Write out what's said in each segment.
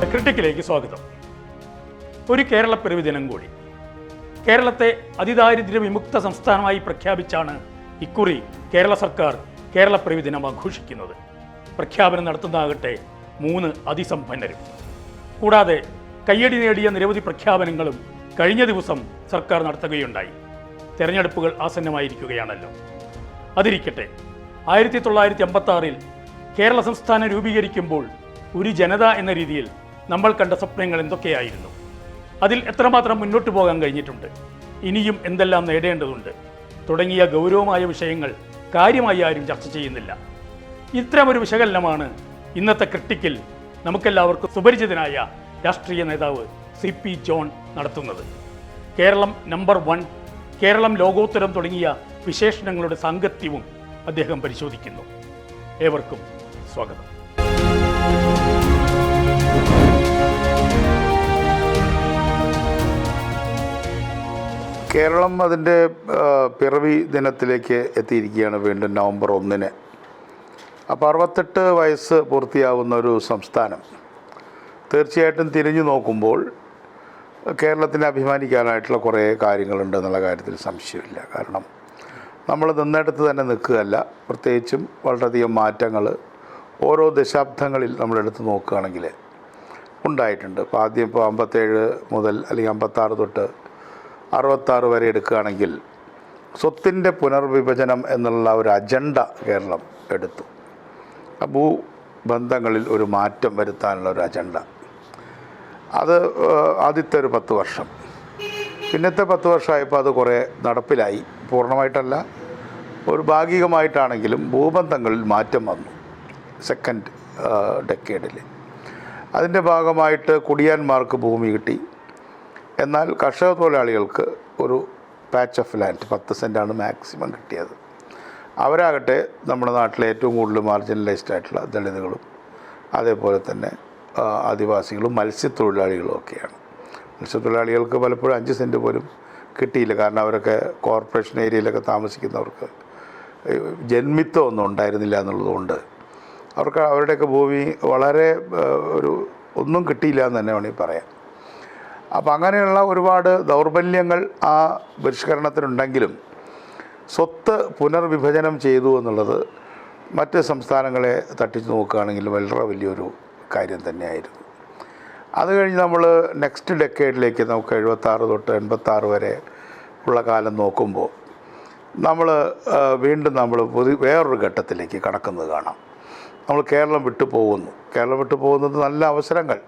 ക്രിട്ടിക്കിലേക്ക് സ്വാഗതം. ഒരു കേരളപ്പിറവി ദിനം കൂടി. കേരളത്തെ അതിദാരിദ്ര്യ വിമുക്ത സംസ്ഥാനമായി പ്രഖ്യാപിച്ചാണ് ഇക്കുറി കേരള സർക്കാർ കേരളപ്പിറവി ദിനം ആഘോഷിക്കുന്നത്. പ്രഖ്യാപനം നടത്തുന്നതാകട്ടെ 3 അതിസമ്പന്നരും. കൂടാതെ കയ്യടി നേടിയ നിരവധി പ്രഖ്യാപനങ്ങളും കഴിഞ്ഞ ദിവസം സർക്കാർ നടത്തുകയുണ്ടായി. തെരഞ്ഞെടുപ്പുകൾ ആസന്നമായിരിക്കുകയാണല്ലോ. അതിരിക്കട്ടെ, 1956 കേരള സംസ്ഥാനം രൂപീകരിക്കുമ്പോൾ ഒരു ജനത എന്ന രീതിയിൽ നമ്മൾ കണ്ട സ്വപ്നങ്ങൾ എന്തൊക്കെയായിരുന്നു? അതിൽ എത്രമാത്രം മുന്നോട്ട് പോകാൻ കഴിഞ്ഞിട്ടുണ്ട്? ഇനിയും എന്തെല്ലാം നേടേണ്ടതുണ്ട്? തുടങ്ങിയ ഗൗരവമായ വിഷയങ്ങൾ കാര്യമായി ആരും ചർച്ച ചെയ്യുന്നില്ല. ഇത്തരമൊരു വിശകലനമാണ് ഇന്നത്തെ ക്രിട്ടിക്കിൽ നമുക്കെല്ലാവർക്കും സുപരിചിതനായ രാഷ്ട്രീയ നേതാവ് CP ജോൺ നടത്തുന്നത്. കേരളം നമ്പർ 1, കേരളം ലോകോത്തരം തുടങ്ങിയ വിശേഷണങ്ങളുടെ സാങ്കത്യവും അദ്ദേഹം പരിശോധിക്കുന്നു. ഏവർക്കും സ്വാഗതം. കേരളം അതിൻ്റെ പിറവി ദിനത്തിലേക്ക് എത്തിയിരിക്കുകയാണ് വീണ്ടും നവംബർ 1. അപ്പോൾ 68 വയസ്സ് പൂർത്തിയാവുന്ന ഒരു സംസ്ഥാനം. തീർച്ചയായിട്ടും തിരിഞ്ഞു നോക്കുമ്പോൾ കേരളത്തിന് അഭിമാനിക്കാനായിട്ടുള്ള കുറേ കാര്യങ്ങളുണ്ട് എന്നുള്ള കാര്യത്തിൽ സംശയമില്ല. കാരണം നമ്മൾ നിന്നിടത്ത് തന്നെ നിൽക്കുകയല്ല, പ്രത്യേകിച്ചും വളരെയധികം മാറ്റങ്ങൾ ഓരോ ദശാബ്ദങ്ങളിൽ നമ്മളെടുത്ത് നോക്കുകയാണെങ്കിൽ ഉണ്ടായിട്ടുണ്ട്. ഇപ്പോൾ ആദ്യം 57 മുതൽ അല്ലെങ്കിൽ 56 തൊട്ട് 66 വരെ എടുക്കുകയാണെങ്കിൽ സ്വത്തിൻ്റെ പുനർവിഭജനം എന്നുള്ള ഒരു അജണ്ട കേരളം എടുത്തു. ഭൂബന്ധങ്ങളിൽ ഒരു മാറ്റം വരുത്താനുള്ള ഒരു അജണ്ട. അത് ആദ്യത്തെ ഒരു 10 വർഷം. പിന്നത്തെ 10 വർഷമായപ്പോൾ അത് കുറേ നടപ്പിലായി. പൂർണ്ണമായിട്ടല്ല, ഒരു ഭാഗികമായിട്ടാണെങ്കിലും ഭൂബന്ധങ്ങളിൽ മാറ്റം വന്നു സെക്കൻഡ് ഡെക്കേഡിൽ. അതിൻ്റെ ഭാഗമായിട്ട് കുടിയാന്മാർക്ക് ഭൂമി കിട്ടി. എന്നാൽ കർഷക തൊഴിലാളികൾക്ക് ഒരു പാച്ച് ഓഫ് ലാൻഡ് 10 സെൻറ്റാണ് മാക്സിമം കിട്ടിയത്. അവരാകട്ടെ നമ്മുടെ നാട്ടിലെ ഏറ്റവും കൂടുതൽ മാർജിനലൈസ്ഡ് ആയിട്ടുള്ള ദളിതുകളും അതേപോലെ തന്നെ ആദിവാസികളും മത്സ്യത്തൊഴിലാളികളും ഒക്കെയാണ്. മത്സ്യത്തൊഴിലാളികൾക്ക് പലപ്പോഴും 5 സെൻറ്റ് പോലും കിട്ടിയില്ല. കാരണം അവരൊക്കെ കോർപ്പറേഷൻ ഏരിയയിലൊക്കെ താമസിക്കുന്നവർക്ക് ജന്മിത്വം ഒന്നും ഉണ്ടായിരുന്നില്ല എന്നുള്ളതുകൊണ്ട് അവർക്ക് അവരുടെയൊക്കെ ഭൂമി വളരെ ഒന്നും കിട്ടിയില്ല എന്ന് തന്നെ വേണമെങ്കിൽ പറയാം. അപ്പം അങ്ങനെയുള്ള ഒരുപാട് ദൗർബല്യങ്ങൾ ആ പരിഷ്കരണത്തിനുണ്ടെങ്കിലും സ്വത്ത് പുനർവിഭജനം ചെയ്തു എന്നുള്ളത് മറ്റ് സംസ്ഥാനങ്ങളെ തട്ടിച്ച് നോക്കുകയാണെങ്കിൽ വളരെ വലിയൊരു കാര്യം തന്നെയായിരുന്നു. അത് കഴിഞ്ഞ് നമ്മൾ നെക്സ്റ്റ് ഡെക്കേഡിലേക്ക് നമുക്ക് 76 തൊട്ട് 86 വരെ ഉള്ള കാലം നോക്കുമ്പോൾ വീണ്ടും നമ്മൾ വേറൊരു ഘട്ടത്തിലേക്ക് കടക്കുന്നത് കാണാം. നമ്മൾ കേരളം വിട്ടു പോകുന്നു. കേരളം വിട്ടു പോകുന്നത് നല്ല അവസരങ്ങൾ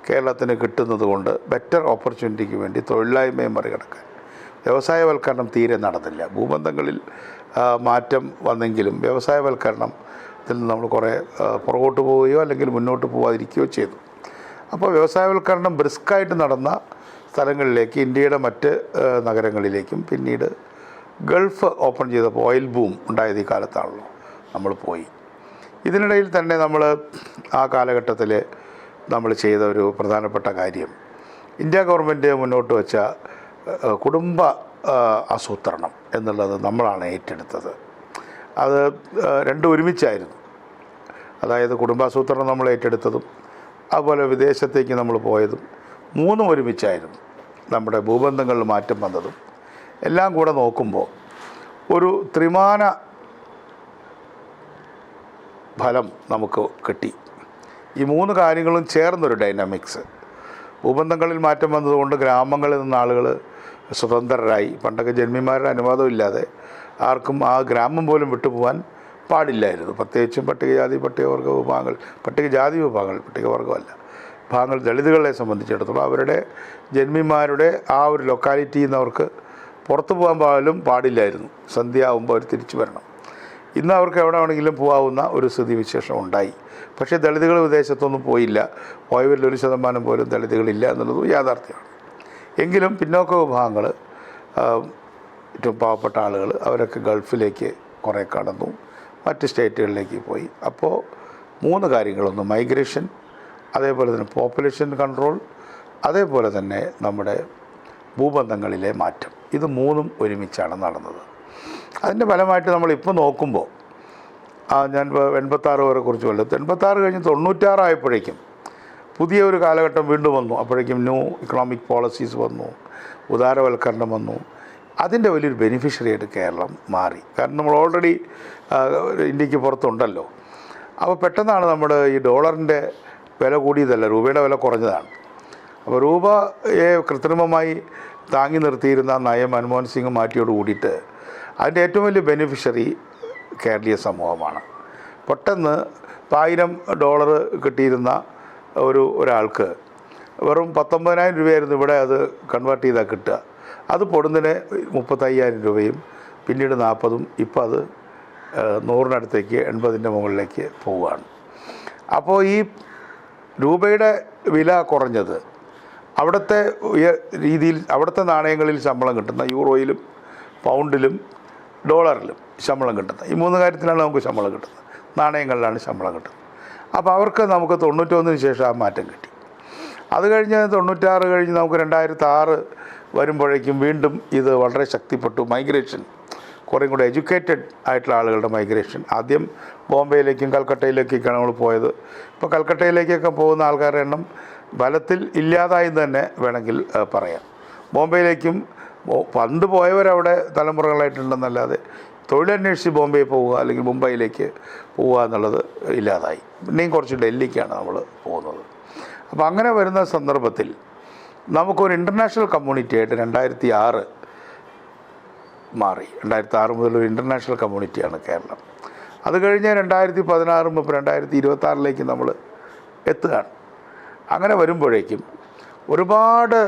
കേരളത്തിന് കിട്ടുന്നത് കൊണ്ട് ബെറ്റർ ഓപ്പർച്യൂണിറ്റിക്ക് വേണ്ടി തൊഴിലില്ലായ്മയെ മറികടക്കാൻ വ്യവസായവൽക്കരണം തീരെ നടന്നില്ല. ഭൂബന്ധങ്ങളിൽ മാറ്റം വന്നെങ്കിലും വ്യവസായവൽക്കരണത്തിൽ നിന്ന് നമ്മൾ കുറേ പുറകോട്ട് പോവുകയോ അല്ലെങ്കിൽ മുന്നോട്ട് പോകാതിരിക്കുകയോ ചെയ്തു. അപ്പോൾ വ്യവസായവൽക്കരണം ബ്രിസ്ക്കായിട്ട് നടന്ന സ്ഥലങ്ങളിലേക്ക്, ഇന്ത്യയുടെ മറ്റ് നഗരങ്ങളിലേക്കും പിന്നീട് ഗൾഫ് ഓപ്പൺ ചെയ്തപ്പോൾ ഓയിൽ ബൂം ഉണ്ടായത് ഈ കാലത്താണല്ലോ നമ്മൾ പോയി. ഇതിനിടയിൽ തന്നെ നമ്മൾ ആ കാലഘട്ടത്തിൽ നമ്മൾ ചെയ്ത ഒരു പ്രധാനപ്പെട്ട കാര്യം, ഇന്ത്യ ഗവൺമെൻറ് മുന്നോട്ട് വെച്ച കുടുംബ ആസൂത്രണം എന്നുള്ളത് നമ്മളാണ് ഏറ്റെടുത്തത്. അത് രണ്ടും ഒരുമിച്ചായിരുന്നു. അതായത് കുടുംബാസൂത്രണം നമ്മൾ ഏറ്റെടുത്തതും അതുപോലെ വിദേശത്തേക്ക് നമ്മൾ പോയതും 3 ഒരുമിച്ചായിരുന്നു. നമ്മുടെ ഭൂബന്ധങ്ങളിൽ മാറ്റം വന്നതും എല്ലാം കൂടെ നോക്കുമ്പോൾ ഒരു ത്രിമാന ഫലം നമുക്ക് കിട്ടി. ഈ 3 കാര്യങ്ങളും ചേർന്നൊരു ഡൈനാമിക്സ്. ഭൂബന്ധങ്ങളിൽ മാറ്റം വന്നതുകൊണ്ട് ഗ്രാമങ്ങളിൽ നിന്ന് ആളുകൾ സ്വതന്ത്രരായി. പണ്ടൊക്കെ ജന്മിമാരുടെ അനുവാദമില്ലാതെ ആർക്കും ആ ഗ്രാമം പോലും വിട്ടുപോകാൻ പാടില്ലായിരുന്നു. പ്രത്യേകിച്ചും പട്ടികവർഗ വിഭാഗങ്ങൾ, പട്ടികവർഗമല്ല വിഭാഗങ്ങൾ, ദളിതുകളെ സംബന്ധിച്ചിടത്തോളം അവരുടെ ജന്മിമാരുടെ ആ ഒരു ലൊക്കാലിറ്റിയിൽ നിന്ന് അവർക്ക് പുറത്തു പോകാൻ പോലും പാടില്ലായിരുന്നു. സന്ധ്യ ആകുമ്പോൾ അവർ തിരിച്ചു വരണം. ഇന്ന് അവർക്ക് എവിടെ വേണമെങ്കിലും പോകാവുന്ന ഒരു സ്ഥിതിവിശേഷം ഉണ്ടായി. പക്ഷേ ദളിതുകൾ വിദേശത്തൊന്നും പോയില്ല. പോയവരിൽ 1% പോലും ദളിതുകളില്ല എന്നുള്ളതും യാഥാർത്ഥ്യമാണ്. എങ്കിലും പിന്നോക്ക വിഭാഗങ്ങൾ, ഏറ്റവും പാവപ്പെട്ട ആളുകൾ, അവരൊക്കെ ഗൾഫിലേക്ക് കുറേ കടന്നു, മറ്റ് സ്റ്റേറ്റുകളിലേക്ക് പോയി. അപ്പോൾ 3 കാര്യങ്ങളൊന്ന് മൈഗ്രേഷൻ, അതേപോലെ തന്നെ പോപ്പുലേഷൻ കൺട്രോൾ, അതേപോലെ തന്നെ നമ്മുടെ ഭൂബന്ധങ്ങളിലെ മാറ്റം. ഇത് 3ഉം ഒരുമിച്ചാണ് നടന്നത്. അതിൻ്റെ ഫലമായിട്ട് നമ്മളിപ്പോൾ നോക്കുമ്പോൾ ഞാൻ 86 വരെ കുറിച്ച് കൊല്ലത്ത് 86 കഴിഞ്ഞ് 96 ആയപ്പോഴേക്കും പുതിയ ഒരു കാലഘട്ടം വീണ്ടും വന്നു. അപ്പോഴേക്കും ന്യൂ ഇക്കണോമിക് പോളിസീസ് വന്നു, ഉദാരവൽക്കരണം വന്നു. അതിൻ്റെ വലിയൊരു ബെനിഫിഷ്യറിയായിട്ട് കേരളം മാറി. കാരണം നമ്മൾ ഓൾറെഡി ഇന്ത്യക്ക് പുറത്തുണ്ടല്ലോ. അപ്പോൾ പെട്ടെന്നാണ് നമ്മുടെ ഈ ഡോളറിൻ്റെ വില കൂടിയതല്ല, രൂപയുടെ വില കുറഞ്ഞതാണ്. അപ്പോൾ രൂപയെ കൃത്രിമമായി താങ്ങി നിർത്തിയിരുന്ന നയം മൻമോഹൻ സിംഗ് മാറ്റിയോട് കൂടിയിട്ട് അതിൻ്റെ ഏറ്റവും വലിയ ബെനിഫിഷ്യറി കേരളീയ സമൂഹമാണ്. പെട്ടെന്ന് $1000 കിട്ടിയിരുന്ന ഒരാൾക്ക് വെറും 19,000 രൂപയായിരുന്നു ഇവിടെ അത് കൺവേർട്ട് ചെയ്താൽ കിട്ടുക. അത് പൊടുന്നതിന് 35,000 രൂപയും പിന്നീട് 40ഉം ഇപ്പോൾ അത് 100-നടുത്തേക്ക് 80-ൻ്റെ മുകളിലേക്ക് പോവുകയാണ്. അപ്പോൾ ഈ രൂപയുടെ വില കുറഞ്ഞത് അവിടുത്തെ രീതിയിൽ അവിടുത്തെ നാണയങ്ങളിൽ ശമ്പളം കിട്ടുന്ന യൂറോയിലും പൗണ്ടിലും ഡോളറിലും ശമ്പളം കിട്ടുന്നത്, ഈ 3 കാര്യത്തിലാണ് നമുക്ക് ശമ്പളം കിട്ടുന്നത്. നാണയങ്ങളിലാണ് ശമ്പളം കിട്ടുന്നത്. അപ്പോൾ അവർക്ക് നമുക്ക് 91-ന് ശേഷം ആ മാറ്റം കിട്ടി. അത് കഴിഞ്ഞ് 96 കഴിഞ്ഞ് നമുക്ക് 2006 വരുമ്പോഴേക്കും വീണ്ടും ഇത് വളരെ ശക്തിപ്പെട്ടു. മൈഗ്രേഷൻ, കുറേ കൂടെ എഡ്യൂക്കേറ്റഡ് ആയിട്ടുള്ള ആളുകളുടെ മൈഗ്രേഷൻ. ആദ്യം ബോംബെയിലേക്കും കൽക്കട്ടയിലേക്കൊക്കെയാണ് നമ്മൾ പോയത്. ഇപ്പോൾ കൽക്കട്ടയിലേക്കൊക്കെ പോകുന്ന ആൾക്കാരുടെ എണ്ണം ബലത്തിൽ ഇല്ലാതായി തന്നെ വേണമെങ്കിൽ പറയാം. ബോംബെയിലേക്കും പണ്ട് പോയവരവിടെ തലമുറകളായിട്ടുണ്ടെന്നല്ലാതെ തൊഴിലന്വേഷിച്ച് ബോംബെ പോവുക അല്ലെങ്കിൽ മുംബൈയിലേക്ക് പോവുക എന്നുള്ളത് ഇല്ലാതായി. പിന്നെയും കുറച്ച് ഡൽഹിക്കാണ് നമ്മൾ പോകുന്നത്. അപ്പോൾ അങ്ങനെ വരുന്ന സന്ദർഭത്തിൽ നമുക്കൊരു ഇൻ്റർനാഷണൽ കമ്മ്യൂണിറ്റിയായിട്ട് 2006 മാറി. 2006 മുതൽ ഒരു ഇൻ്റർനാഷണൽ കമ്മ്യൂണിറ്റിയാണ് കേരളം. അത് കഴിഞ്ഞ് 2016 ഇപ്പോൾ 2026 നമ്മൾ എത്തുകയാണ്. അങ്ങനെ വരുമ്പോഴേക്കും ഒരുപാട്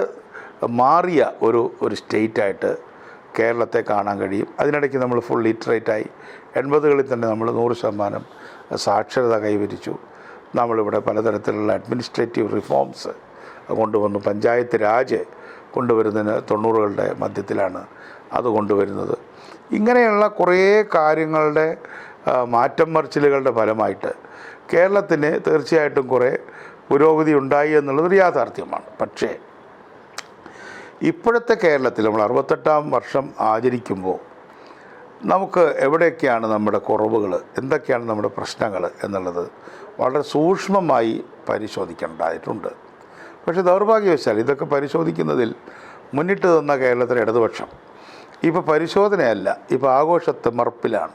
മാറിയ ഒരു സ്റ്റേറ്റായിട്ട് കേരളത്തെ കാണാൻ കഴിയും. അതിനിടയ്ക്ക് നമ്മൾ ഫുൾ ലിറ്ററേറ്റായി. 80കളിൽ തന്നെ നമ്മൾ 100% സാക്ഷരത കൈവരിച്ചു. നമ്മളിവിടെ പലതരത്തിലുള്ള അഡ്മിനിസ്ട്രേറ്റീവ് റിഫോംസ് കൊണ്ടുവന്നു. പഞ്ചായത്ത് രാജ് കൊണ്ടുവരുന്നതിന് 90കളുടെ മധ്യത്തിലാണ് അത് കൊണ്ടുവരുന്നത്. ഇങ്ങനെയുള്ള കുറേ കാര്യങ്ങളുടെ മാറ്റം മറിച്ചിലുകളുടെ ഫലമായിട്ട് കേരളത്തിന് തീർച്ചയായിട്ടും കുറേ പുരോഗതി ഉണ്ടായി എന്നുള്ളതൊരു യാഥാർത്ഥ്യമാണ്. പക്ഷേ ഇപ്പോഴത്തെ കേരളത്തിൽ നമ്മൾ 68ാം വർഷം ആചരിക്കുമ്പോൾ നമുക്ക് എവിടെയൊക്കെയാണ് നമ്മുടെ കുറവുകൾ, എന്തൊക്കെയാണ് നമ്മുടെ പ്രശ്നങ്ങൾ എന്നുള്ളത് വളരെ സൂക്ഷ്മമായി പരിശോധിക്കേണ്ടതായിട്ടുണ്ട്. പക്ഷേ ദൗർഭാഗ്യവശാൽ ഇതൊക്കെ പരിശോധിക്കുന്നതിൽ മുന്നിട്ട് നിന്ന കേരളത്തിലെ ഇടതുപക്ഷം ഇപ്പോൾ പരിശോധനയല്ല, ഇപ്പോൾ ആഘോഷത്തിമർപ്പിലാണ്.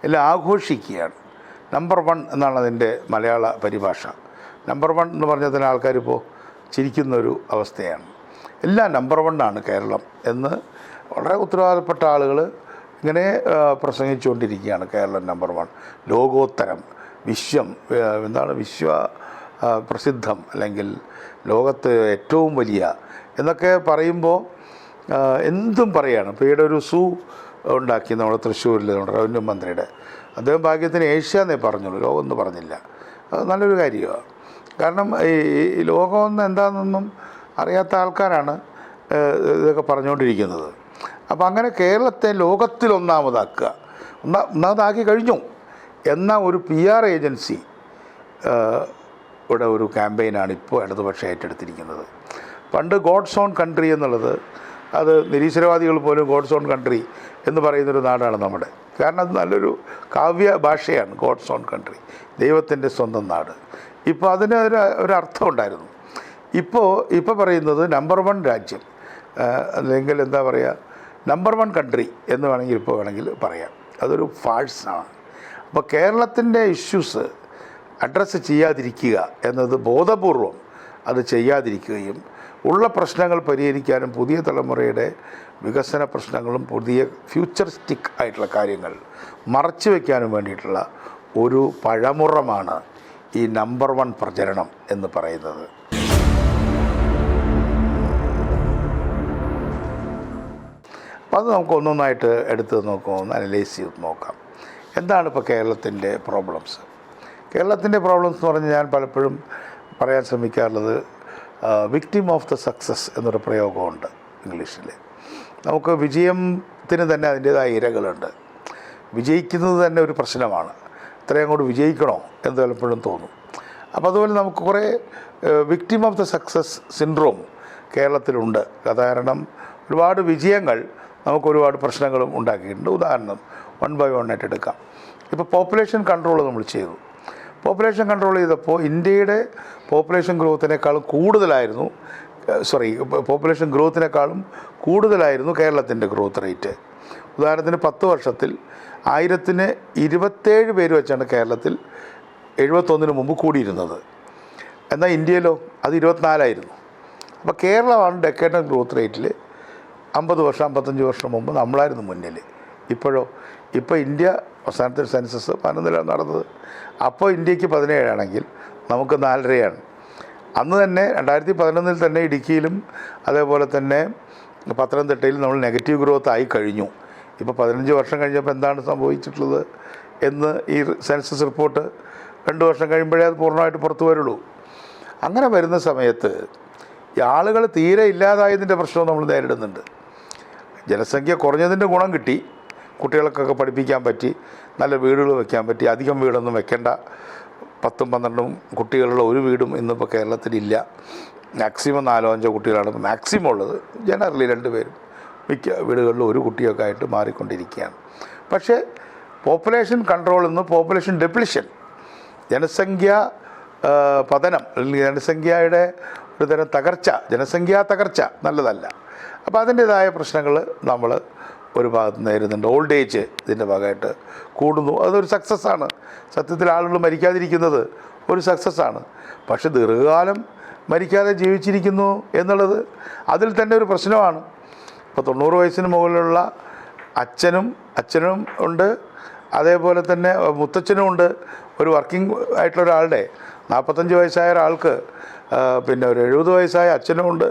എല്ലാം ആഘോഷിക്കുകയാണ്. നമ്പർ 1 എന്നാണ് അതിൻ്റെ മലയാള പരിഭാഷ. നമ്പർ 1 എന്ന് പറഞ്ഞാൽ തന്നെ ആൾക്കാരിപ്പോൾ ചിരിക്കുന്നൊരു അവസ്ഥയാണ്. എല്ലാം നമ്പർ 1 കേരളം എന്ന് വളരെ ഉത്തരവാദപ്പെട്ട ആളുകൾ ഇങ്ങനെ പ്രസംഗിച്ചുകൊണ്ടിരിക്കുകയാണ്. കേരളം നമ്പർ 1, ലോകോത്തരം, വിശ്വ പ്രസിദ്ധം, അല്ലെങ്കിൽ ലോകത്ത് ഏറ്റവും വലിയ എന്നൊക്കെ പറയുമ്പോൾ എന്തും പറയുകയാണ്. ഇപ്പോൾ ഈയിടെ ഒരു സൂ ഉണ്ടാക്കി നമ്മുടെ തൃശ്ശൂരിൽ നമ്മുടെ റവന്യൂ മന്ത്രിയുടെ, അദ്ദേഹം ഭാഗ്യത്തിന് ഏഷ്യ എന്നേ പറഞ്ഞുള്ളൂ, ലോകമൊന്നും പറഞ്ഞില്ല. അത് നല്ലൊരു കാര്യമാണ്. കാരണം ഈ ലോകമൊന്നും എന്താണെന്നൊന്നും അറിയാത്ത ആൾക്കാരാണ് ഇതൊക്കെ പറഞ്ഞുകൊണ്ടിരിക്കുന്നത്. അപ്പോൾ അങ്ങനെ കേരളത്തെ ലോകത്തിലൊന്നാമതാക്കുക, ഒന്നാമതാക്കി കഴിഞ്ഞു എന്ന ഒരു PR ഏജൻസി ഇവിടെ ഒരു ക്യാമ്പയിനാണ് ഇപ്പോൾ ഇടതുപക്ഷം ഏറ്റെടുത്തിരിക്കുന്നത്. പണ്ട് ഗോഡ്സ് ഓൺ കൺട്രി എന്നുള്ളത്, അത് നിരീശ്വരവാദികൾ പോലും ഗോഡ്സ് ഓൺ കൺട്രി എന്ന് പറയുന്നൊരു നാടാണ് നമ്മുടെ. കാരണം അത് നല്ലൊരു കാവ്യ ഭാഷയാണ്, ഗോഡ്സ് ഓൺ കൺട്രി, ദൈവത്തിൻ്റെ സ്വന്തം നാട്. ഇപ്പോൾ അതിന് ഒരു അർത്ഥം ഉണ്ടായിരുന്നു. ഇപ്പോൾ പറയുന്നത് നമ്പർ 1 രാജ്യം, അല്ലെങ്കിൽ എന്താ പറയുക, നമ്പർ 1 കൺട്രി എന്ന് വേണമെങ്കിൽ പറയാം. അതൊരു ഫാഴ്സാണ്. അപ്പോൾ കേരളത്തിൻ്റെ ഇഷ്യൂസ് അഡ്രസ്സ് ചെയ്യാതിരിക്കുക എന്നത് ബോധപൂർവം അത് ചെയ്യാതിരിക്കുകയും ഉള്ള പ്രശ്നങ്ങൾ പരിഹരിക്കാനും പുതിയ തലമുറയുടെ വികസന പ്രശ്നങ്ങളും പുതിയ ഫ്യൂച്ചറിസ്റ്റിക് ആയിട്ടുള്ള കാര്യങ്ങൾ മറച്ചു വയ്ക്കാനും വേണ്ടിയിട്ടുള്ള ഒരു പഴമുറമാണ് ഈ നമ്പർ 1 പ്രചരണം എന്ന് പറയുന്നത്. അപ്പോൾ അത് നമുക്ക് ഒന്നൊന്നായിട്ട് എടുത്ത് ഒന്ന് അനലൈസ് ചെയ്ത് നോക്കാം. എന്താണ് ഇപ്പോൾ കേരളത്തിൻ്റെ പ്രോബ്ലംസ്? കേരളത്തിൻ്റെ പ്രോബ്ലംസ് എന്ന് പറഞ്ഞാൽ ഞാൻ പലപ്പോഴും പറയാൻ ശ്രമിക്കാറുള്ളത് വിക്ടിം ഓഫ് ദ സക്സസ് എന്നൊരു പ്രയോഗമുണ്ട് ഇംഗ്ലീഷിൽ. നമുക്ക് വിജയത്തിന് തന്നെ അതിൻ്റേതായ ഇരകളുണ്ട്. വിജയിക്കുന്നത് തന്നെ ഒരു പ്രശ്നമാണ്. ഇത്രയും അങ്ങോട്ട് വിജയിക്കണോ എന്ന് പലപ്പോഴും തോന്നും. അപ്പോൾ അതുപോലെ നമുക്ക് കുറേ victim of the success syndrome കേരളത്തിലുണ്ട്. കാരണം ഒരുപാട് വിജയങ്ങൾ നമുക്ക് ഒരുപാട് പ്രശ്നങ്ങളും ഉണ്ടാക്കിയിട്ടുണ്ട്. ഉദാഹരണം 1 by 1 ആയിട്ട് എടുക്കാം. ഇപ്പോൾ പോപ്പുലേഷൻ കൺട്രോൾ നമ്മൾ ചെയ്തു. പോപ്പുലേഷൻ കൺട്രോൾ ചെയ്തപ്പോൾ ഇന്ത്യയുടെ പോപ്പുലേഷൻ ഗ്രോത്തിനേക്കാളും കൂടുതലായിരുന്നു, പോപ്പുലേഷൻ ഗ്രോത്തിനേക്കാളും കൂടുതലായിരുന്നു കേരളത്തിൻ്റെ ഗ്രോത്ത് റേറ്റ്. ഉദാഹരണത്തിന് 10 വർഷത്തിൽ 1027 പേര് വെച്ചാണ് കേരളത്തിൽ 71 മുമ്പ് കൂടിയിരുന്നത്. എന്നാൽ ഇന്ത്യയിലോ അത് 24 അപ്പോൾ കേരളമാണ് ഡെക്കേഡൽ ഗ്രോത്ത് റേറ്റിൽ 50 വർഷം 55 വർഷം മുമ്പ് നമ്മളായിരുന്നു മുന്നിൽ. ഇപ്പോൾ ഇന്ത്യ അവസാനത്തെ സെൻസസ് 11 നടന്നത്. അപ്പോൾ ഇന്ത്യക്ക് 17 ആണെങ്കിൽ നമുക്ക് 4.5. അന്ന് തന്നെ 2011 തന്നെ ഇടുക്കിയിലും അതേപോലെ തന്നെ പത്തനംതിട്ടയിലും നമ്മൾ നെഗറ്റീവ് ഗ്രോത്ത് ആയി കഴിഞ്ഞു. ഇപ്പോൾ 15 വർഷം കഴിഞ്ഞപ്പോൾ എന്താണ് സംഭവിച്ചിട്ടുള്ളത് എന്ന് ഈ സെൻസസ് റിപ്പോർട്ട് 2 വർഷം കഴിയുമ്പോഴേ അത് പൂർണ്ണമായിട്ട് പുറത്തു വരുള്ളൂ. അങ്ങനെ വരുന്ന സമയത്ത് ഈ ആളുകൾ തീരെ ഇല്ലാതായതിൻ്റെ പ്രശ്നവും നമ്മൾ നേരിടുന്നുണ്ട്. ജനസംഖ്യ കുറഞ്ഞതിൻ്റെ ഗുണം കിട്ടി, കുട്ടികൾക്കൊക്കെ പഠിപ്പിക്കാൻ പറ്റി, നല്ല വീടുകൾ വയ്ക്കാൻ പറ്റി. അധികം വീടൊന്നും വെക്കേണ്ട, 10-12 കുട്ടികളുള്ള ഒരു വീടും ഇന്നിപ്പോൾ കേരളത്തിലില്ല. മാക്സിമം 4-5 കുട്ടികളാണ് മാക്സിമം ഉള്ളത്. ജനറലി 2 പേരും, മിക്ക വീടുകളിലും ഒരു കുട്ടിയൊക്കെ ആയിട്ട് മാറിക്കൊണ്ടിരിക്കുകയാണ്. പക്ഷേ പോപ്പുലേഷൻ കൺട്രോളിൽ നിന്ന് പോപ്പുലേഷൻ ഡെപ്ലിഷൻ, ജനസംഖ്യ പതനം അല്ലെങ്കിൽ ജനസംഖ്യയുടെ ഒരു തരം തകർച്ച, ജനസംഖ്യാ തകർച്ച നല്ലതല്ല. അപ്പോൾ അതിൻ്റേതായ പ്രശ്നങ്ങൾ നമ്മൾ ഒരു ഭാഗത്ത് നേരിടുന്നുണ്ട്. ഓൾഡ് ഏജ് ഇതിൻ്റെ ഭാഗമായിട്ട് കൂടുന്നു. അതൊരു സക്സസ്സാണ്. സത്യത്തിൽ ആളുകൾ മരിക്കാതിരിക്കുന്നത് ഒരു സക്സസ്സാണ്. പക്ഷെ ദീർഘകാലം മരിക്കാതെ ജീവിച്ചിരിക്കുന്നു എന്നുള്ളത് അതിൽ തന്നെ ഒരു പ്രശ്നമാണ്. ഇപ്പോൾ 90 വയസ്സിന് മുകളിലുള്ള അച്ഛനും ഉണ്ട്, അതേപോലെ തന്നെ മുത്തച്ഛനും ഉണ്ട്. ഒരു വർക്കിംഗ് ആയിട്ടുള്ള ഒരാളുടെ 45 വയസ്സായ ഒരാൾക്ക് പിന്നെ ഒരു 70 വയസ്സായ അച്ഛനും ഉണ്ട്.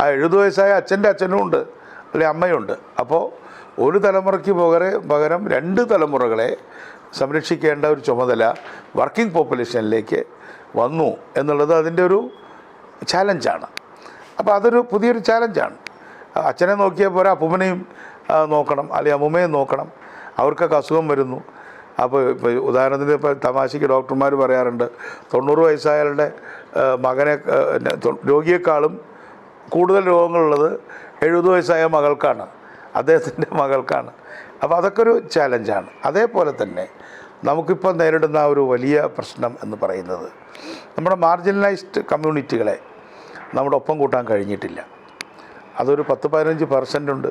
ആ 70 വയസ്സായ അച്ഛൻ്റെ അച്ഛനും ഉണ്ട്, അല്ലെങ്കിൽ അമ്മയുണ്ട്. അപ്പോൾ ഒരു തലമുറയ്ക്ക് പകരം 2 തലമുറകളെ സംരക്ഷിക്കേണ്ട ഒരു ചുമതല വർക്കിംഗ് പോപ്പുലേഷനിലേക്ക് വന്നു എന്നുള്ളത് അതിൻ്റെ ഒരു ചാലഞ്ചാണ്. അപ്പോൾ അതൊരു പുതിയൊരു ചാലഞ്ചാണ്. അച്ഛനെ നോക്കിയാൽ പോരാ, അപ്പൂപ്പനെയും നോക്കണം, അല്ലെങ്കിൽ അമ്മൂമ്മയും നോക്കണം. അവർക്കൊക്കെ അസുഖം വരുന്നു. അപ്പോൾ ഉദാഹരണത്തിന് ഇപ്പോൾ തമാശയ്ക്ക് ഡോക്ടർമാർ പറയാറുണ്ട്, 90 വയസ്സായാളുടെ മകനെ രോഗിയെക്കാളും കൂടുതൽ രോഗങ്ങളുള്ളത് 70 വയസ്സായ മകൾക്കാണ്, അദ്ദേഹത്തിൻ്റെ മകൾക്കാണ്. അപ്പോൾ അതൊക്കെ ഒരു ചാലഞ്ചാണ്. അതേപോലെ തന്നെ നമുക്കിപ്പോൾ നേരിടുന്ന ഒരു വലിയ പ്രശ്നം എന്ന് പറയുന്നത് നമ്മുടെ മാർജിനലൈസ്ഡ് കമ്മ്യൂണിറ്റികളെ നമ്മുടെ ഒപ്പം കൂട്ടാൻ കഴിഞ്ഞിട്ടില്ല. അതൊരു 10-15% ഉണ്ട്.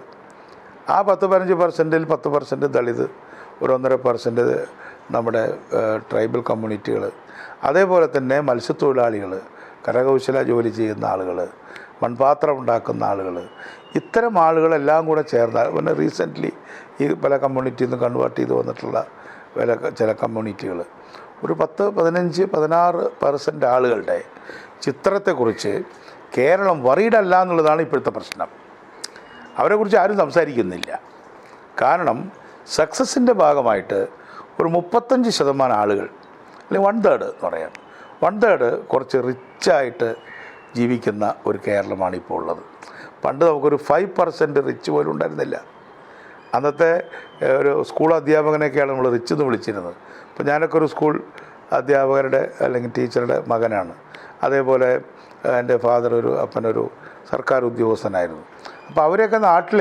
ആ 10-15%-ൽ 10% ദളിത്, ഒരു 1.5% നമ്മുടെ ട്രൈബൽ കമ്മ്യൂണിറ്റികൾ, അതേപോലെ തന്നെ മത്സ്യത്തൊഴിലാളികൾ, കരകൗശല ജോലി ചെയ്യുന്ന ആളുകൾ, മൺപാത്രം ഉണ്ടാക്കുന്ന ആളുകൾ, ഇത്തരം ആളുകളെല്ലാം കൂടെ ചേർന്നാൽ പിന്നെ റീസെൻ്റ്ലി ഈ പല കമ്മ്യൂണിറ്റിയിൽ നിന്ന് കൺവേർട്ട് ചെയ്ത് വന്നിട്ടുള്ള ചില കമ്മ്യൂണിറ്റികൾ ഒരു 10-15-16% ആളുകളുടെ ചിത്രത്തെക്കുറിച്ച് കേരളം വറീഡല്ല എന്നുള്ളതാണ് ഇപ്പോഴത്തെ പ്രശ്നം. അവരെക്കുറിച്ച് ആരും സംസാരിക്കുന്നില്ല. കാരണം സക്സസിൻ്റെ ഭാഗമായിട്ട് ഒരു 35% ആളുകൾ, അല്ലെങ്കിൽ 1/3 എന്ന് പറയാം, 1/3 കുറച്ച് റിച്ചായിട്ട് ജീവിക്കുന്ന ഒരു കേരളമാണ് ഇപ്പോൾ ഉള്ളത്. പണ്ട് നമുക്കൊരു 5% റിച്ച് പോലും ഉണ്ടായിരുന്നില്ല. അന്നത്തെ ഒരു സ്കൂൾ അധ്യാപകനൊക്കെയാണ് നമ്മൾ റിച്ച് എന്ന് വിളിച്ചിരുന്നത്. ഇപ്പോൾ ഞാനൊക്കെ ഒരു സ്കൂൾ അധ്യാപകരുടെ അല്ലെങ്കിൽ ടീച്ചറുടെ മകനാണ്. അതേപോലെ എൻ്റെ അപ്പനൊരു സർക്കാർ ഉദ്യോഗസ്ഥനായിരുന്നു. അപ്പോൾ അവരൊക്കെ നാട്ടിൽ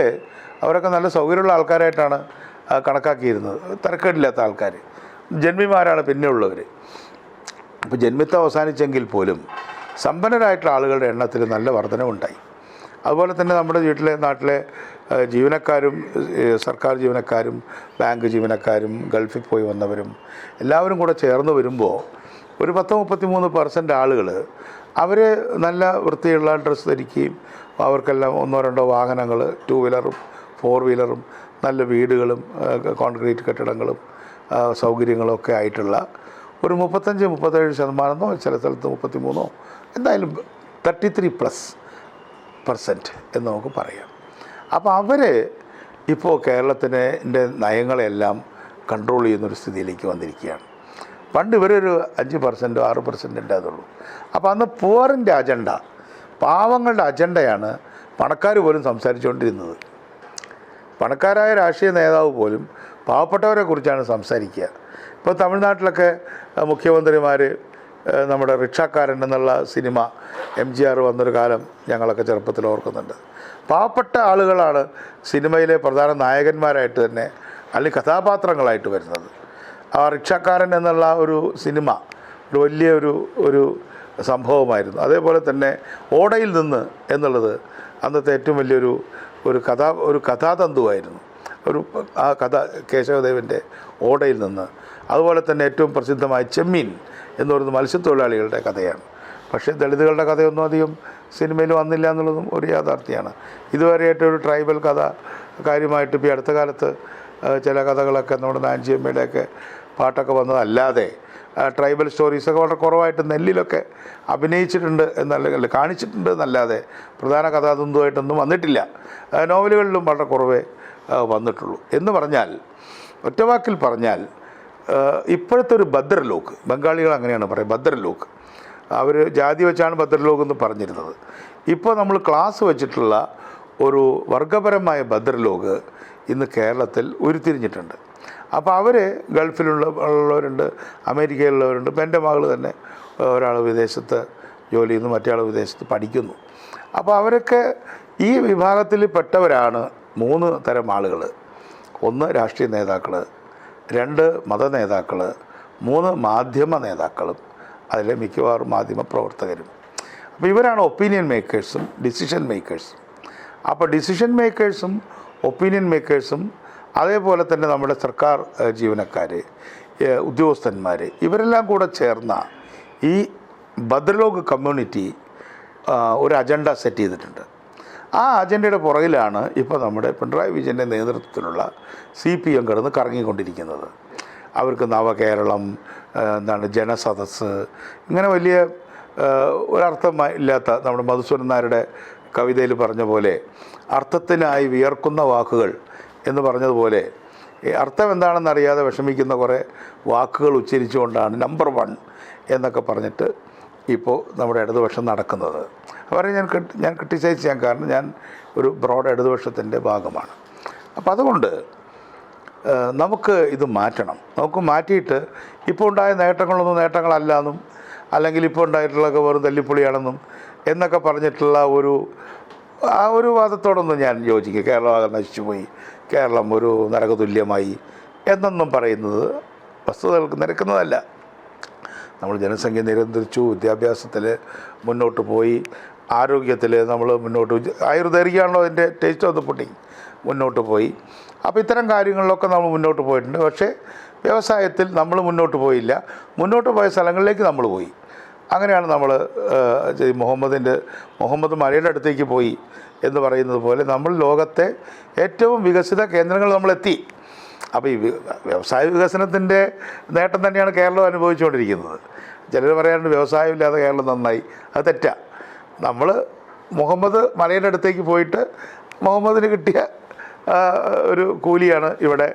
അവരൊക്കെ നല്ല സൗകര്യമുള്ള ആൾക്കാരായിട്ടാണ് കണക്കാക്കിയിരുന്നത്, തരക്കേടില്ലാത്ത ആൾക്കാർ, ജന്മിമാരാണ് പിന്നെ ഉള്ളവർ. അപ്പോൾ ജന്മിത്വം അവസാനിച്ചെങ്കിൽ പോലും സമ്പന്നരായിട്ടുള്ള ആളുകളുടെ എണ്ണത്തിൽ നല്ല വർധനവുണ്ടായി. അതുപോലെ തന്നെ നമ്മുടെ നാട്ടിലെ ജീവനക്കാരും, സർക്കാർ ജീവനക്കാരും, ബാങ്ക് ജീവനക്കാരും, ഗൾഫിൽ പോയി വന്നവരും എല്ലാവരും കൂടെ ചേർന്ന് വരുമ്പോൾ ഒരു 10-33% ആളുകൾ അവർ നല്ല വൃത്തിയുള്ള ഡ്രസ്സ് ധരിക്കുകയും അവർക്കെല്ലാം 1-2 വാഹനങ്ങൾ, 2 വീലറും 4 വീലറും, നല്ല വീടുകളും കോൺക്രീറ്റ് കെട്ടിടങ്ങളും സൗകര്യങ്ങളും ഒക്കെ ആയിട്ടുള്ള ഒരു 35-37%, ചില സ്ഥലത്ത് 33, എന്തായാലും 33+% എന്ന് നമുക്ക് പറയാം. അപ്പോൾ അവർ ഇപ്പോൾ കേരളത്തിൻ്റെ നയങ്ങളെല്ലാം കൺട്രോൾ ചെയ്യുന്നൊരു സ്ഥിതിയിലേക്ക് വന്നിരിക്കുകയാണ്. പണ്ട് ഇവരൊരു 5%, 6% അതുള്ളൂ. അപ്പോൾ അന്ന് പൂവറിൻ്റെ അജണ്ട, പാവങ്ങളുടെ അജണ്ടയാണ് പണക്കാർ പോലും സംസാരിച്ചുകൊണ്ടിരുന്നത്. പണക്കാരായ രാഷ്ട്രീയ നേതാവ് പോലും പാവപ്പെട്ടവരെ കുറിച്ചാണ് സംസാരിക്കുക. ഇപ്പോൾ തമിഴ്നാട്ടിലൊക്കെ മുഖ്യമന്ത്രിമാർ നമ്മുടെ റിക്ഷാക്കാരൻ എന്നുള്ള സിനിമ MGR വന്നൊരു കാലം ഞങ്ങളൊക്കെ ചെറുപ്പത്തിൽ ഓർക്കുന്നുണ്ട്. പാവപ്പെട്ട ആളുകളാണ് സിനിമയിലെ പ്രധാന നായകന്മാരായിട്ട് തന്നെ അല്ലെങ്കിൽ കഥാപാത്രങ്ങളായിട്ട് വരുന്നത്. ആ റിക്ഷാക്കാരൻ എന്നുള്ള ഒരു സിനിമ ഒരു വലിയ ഒരു സംഭവമായിരുന്നു. അതേപോലെ തന്നെ ഓടയിൽ നിന്ന് എന്നുള്ളത് അന്നത്തെ ഏറ്റവും വലിയൊരു ഒരു കഥാതന്തുവായിരുന്നു. ആ കഥ കേശവദേവൻ്റെ ഓടയിൽ നിന്ന്. അതുപോലെ തന്നെ ഏറ്റവും പ്രസിദ്ധമായ ചെമ്മീൻ എന്ന് പറയുന്ന മത്സ്യത്തൊഴിലാളികളുടെ കഥയാണ്. പക്ഷേ ദളിതുകളുടെ കഥയൊന്നും അധികം സിനിമയിൽ വന്നില്ല എന്നുള്ളതും ഒരു യാഥാർത്ഥ്യമാണ്. ഇതുവരെയായിട്ടൊരു ട്രൈബൽ കഥ കാര്യമായിട്ട് ഇപ്പോൾ അടുത്ത കാലത്ത് ചില കഥകളൊക്കെ നമ്മുടെ നാഞ്ചിയമ്മയുടെയൊക്കെ പാട്ടൊക്കെ വന്നതല്ലാതെ ട്രൈബൽ സ്റ്റോറീസൊക്കെ വളരെ കുറവായിട്ട് നെല്ലിലൊക്കെ അഭിനയിച്ചിട്ടുണ്ട് എന്നല്ല കാണിച്ചിട്ടുണ്ട് എന്നല്ലാതെ പ്രധാന കഥാതന്തുവായിട്ടൊന്നും വന്നിട്ടില്ല. നോവലുകളിലും വളരെ കുറവേ വന്നിട്ടുള്ളൂ. എന്ന് പറഞ്ഞാൽ ഒറ്റവാക്കിൽ പറഞ്ഞാൽ ഇപ്പോഴത്തെ ഒരു ഭദ്രലോക്ക്, ബംഗാളികൾ അങ്ങനെയാണ് പറയുക, ഭദ്രലോക്ക്, അവർ ജാതി വെച്ചാണ് ഭദ്രലോക് എന്ന് പറഞ്ഞിരുന്നത്. ഇപ്പോൾ നമ്മൾ ക്ലാസ് വെച്ചിട്ടുള്ള ഒരു വർഗപരമായ ഭദ്രലോക് ഇന്ന് കേരളത്തിൽ ഉരുത്തിരിഞ്ഞിട്ടുണ്ട്. അപ്പോൾ അവർ ഗൾഫിലുള്ളവരുണ്ട്, അമേരിക്കയിലുള്ളവരുണ്ട്. ഇപ്പം എൻ്റെ മകൾ തന്നെ ഒരാൾ വിദേശത്ത് ജോലി ചെയ്യുന്നു, മറ്റേ ആൾ വിദേശത്ത് പഠിക്കുന്നു. അപ്പോൾ അവരൊക്കെ ഈ വിഭാഗത്തിൽ പെട്ടവരാണ് 3 തരം ആളുകൾ. 1 രാഷ്ട്രീയ നേതാക്കൾ, 2 മത നേതാക്കൾ, 3 മാധ്യമ നേതാക്കളും, അതിലെ മിക്കവാറും മാധ്യമ പ്രവർത്തകരും. അപ്പോൾ ഇവരാണ് ഒപ്പീനിയൻ മേക്കേഴ്സും ഡിസിഷൻ മേക്കേഴ്സും. അപ്പോൾ ഡിസിഷൻ മേക്കേഴ്സും ഒപ്പീനിയൻ മേക്കേഴ്സും അതേപോലെ തന്നെ നമ്മുടെ സർക്കാർ ജീവനക്കാർ, ഉദ്യോഗസ്ഥന്മാർ, ഇവരെല്ലാം കൂടെ ചേർന്ന ഈ ഭദ്രലോക് കമ്മ്യൂണിറ്റി ഒരു അജണ്ട സെറ്റ് ചെയ്തിട്ടുണ്ട്. ആ അജണ്ടയുടെ പുറകിലാണ് ഇപ്പോൾ നമ്മുടെ പിണറായി വിജയൻ്റെ നേതൃത്വത്തിലുള്ള CPM കിടന്ന് കറങ്ങിക്കൊണ്ടിരിക്കുന്നത്. അവർക്ക് നവകേരളം, ജനസദസ്സ്, ഇങ്ങനെ വലിയ ഒരർത്ഥമില്ലാത്ത, നമ്മുടെ മധുസൂദനൻ നായരുടെ കവിതയിൽ പറഞ്ഞ പോലെ അർത്ഥത്തിനായി വിയർക്കുന്ന വാക്കുകൾ എന്ന് പറഞ്ഞതുപോലെ അർത്ഥം എന്താണെന്നറിയാതെ വിഷമിക്കുന്ന കുറേ വാക്കുകൾ ഉച്ചരിച്ചുകൊണ്ടാണ് നമ്പർ 1 എന്നൊക്കെ പറഞ്ഞിട്ട് ഇപ്പോൾ നമ്മുടെ ഇടതുപക്ഷം നടക്കുന്നത്. അവരെ ഞാൻ ക്രിട്ടിസൈസ് ചെയ്യാൻ കാരണം ഞാൻ ഒരു ബ്രോഡ് ഇടതുപക്ഷത്തിൻ്റെ ഭാഗമാണ്. അപ്പോൾ അതുകൊണ്ട് നമുക്ക് ഇത് മാറ്റണം. നമുക്ക് മാറ്റിയിട്ട് ഇപ്പോൾ ഉണ്ടായ നേട്ടങ്ങളൊന്നും നേട്ടങ്ങളല്ല എന്നും, അല്ലെങ്കിൽ ഇപ്പോൾ ഉണ്ടായിട്ടുള്ളതൊക്കെ വെറും തല്ലിപ്പൊളിയാണെന്നും എന്നൊക്കെ പറഞ്ഞിട്ടുള്ള ആ ഒരു വാദത്തോടൊന്നും ഞാൻ യോജിക്കുക. കേരളമാകെ നശിച്ചുപോയി, കേരളം ഒരു നരകതുല്യമായി എന്നൊന്നും പറയുന്നത് വസ്തുതകൾക്ക് നിരക്കുന്നതല്ല. നമ്മൾ ജനസംഖ്യ നിയന്ത്രിച്ചു, വിദ്യാഭ്യാസത്തിൽ മുന്നോട്ട് പോയി, ആരോഗ്യത്തിൽ നമ്മൾ മുന്നോട്ട്, ആയുർദൈർഘ്യമാണല്ലോ അതിൻ്റെ ടേസ്റ്റ് ഓഫ് ദ പുഡിങ്, മുന്നോട്ട് പോയി. അപ്പോൾ ഇത്തരം കാര്യങ്ങളിലൊക്കെ നമ്മൾ മുന്നോട്ട് പോയിട്ടുണ്ട്. പക്ഷേ വ്യവസായത്തിൽ നമ്മൾ മുന്നോട്ട് പോയില്ല. മുന്നോട്ട് പോയ സ്ഥലങ്ങളിലേക്ക് നമ്മൾ പോയി. അങ്ങനെയാണ് നമ്മൾ മുഹമ്മദ് മലയുടെ അടുത്തേക്ക് പോയി എന്ന് പറയുന്നത് പോലെ നമ്മൾ ലോകത്തെ ഏറ്റവും വികസിത കേന്ദ്രങ്ങൾ നമ്മളെത്തി. അപ്പോൾ ഈ വ്യവസായ വികസനത്തിൻ്റെ നേട്ടം തന്നെയാണ് കേരളം അനുഭവിച്ചുകൊണ്ടിരിക്കുന്നത്. ചിലർ പറയാറുണ്ട് വ്യവസായമില്ലാതെ കേരളം നന്നായി. അത് തെറ്റാണ്. നമ്മൾ മുഹമ്മദ് മലയുടെ അടുത്തേക്ക് പോയിട്ട് മുഹമ്മദിന് കിട്ടിയ ഒരു കൂലിയാണ് ഇവിടെ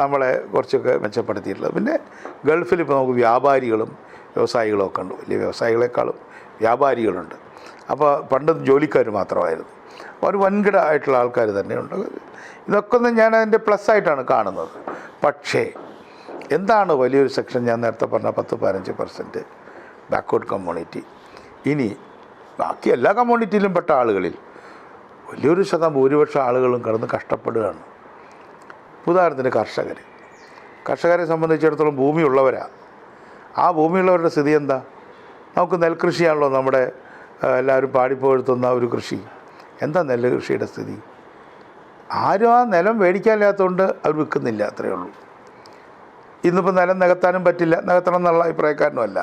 നമ്മളെ കുറച്ചൊക്കെ മെച്ചപ്പെടുത്തിയിട്ടുള്ളത്. പിന്നെ ഗൾഫിൽ ഇപ്പോൾ നമുക്ക് വ്യാപാരികളും വ്യവസായികളും ഒക്കെ ഉണ്ട്. വലിയ വ്യവസായികളെക്കാളും വ്യാപാരികളുണ്ട്. അപ്പോൾ പണ്ട് ജോലിക്കാർ മാത്രമായിരുന്നു. അവർ വൻകിട ആയിട്ടുള്ള ആൾക്കാർ തന്നെയുണ്ട്. ഇതൊക്കെ ഒന്നും ഞാൻ അതിൻ്റെ പ്ലസ്സായിട്ടാണ് കാണുന്നത്. പക്ഷേ എന്താണ് വലിയൊരു സെക്ഷൻ, ഞാൻ നേരത്തെ പറഞ്ഞ 10-15% ബാക്ക്വേർഡ് കമ്മ്യൂണിറ്റി, ഇനി ബാക്കി എല്ലാ കമ്മ്യൂണിറ്റിയിലും പെട്ട ആളുകളിൽ വലിയൊരു ഭൂരിപക്ഷം ആളുകളും കിടന്ന് കഷ്ടപ്പെടുകയാണ്. ഉദാഹരണത്തിന് കർഷകരെ സംബന്ധിച്ചിടത്തോളം ഭൂമിയുള്ളവരാണ്. ആ ഭൂമിയുള്ളവരുടെ സ്ഥിതി എന്താ? നമുക്ക് നെൽകൃഷിയാണല്ലോ നമ്മുടെ എല്ലാവരും പാടിപ്പോഴ്ത്തുന്ന ഒരു കൃഷി. എന്താ നെല്ല് കൃഷിയുടെ സ്ഥിതി? ആരും ആ നിലം മേടിക്കാനില്ലാത്തതുകൊണ്ട് അവർ വിൽക്കുന്നില്ല, അത്രയേ ഉള്ളൂ. ഇന്നിപ്പോൾ നിലം നികത്താനും പറ്റില്ല, നികത്തണം എന്നുള്ള അഭിപ്രായക്കാരനുമല്ല.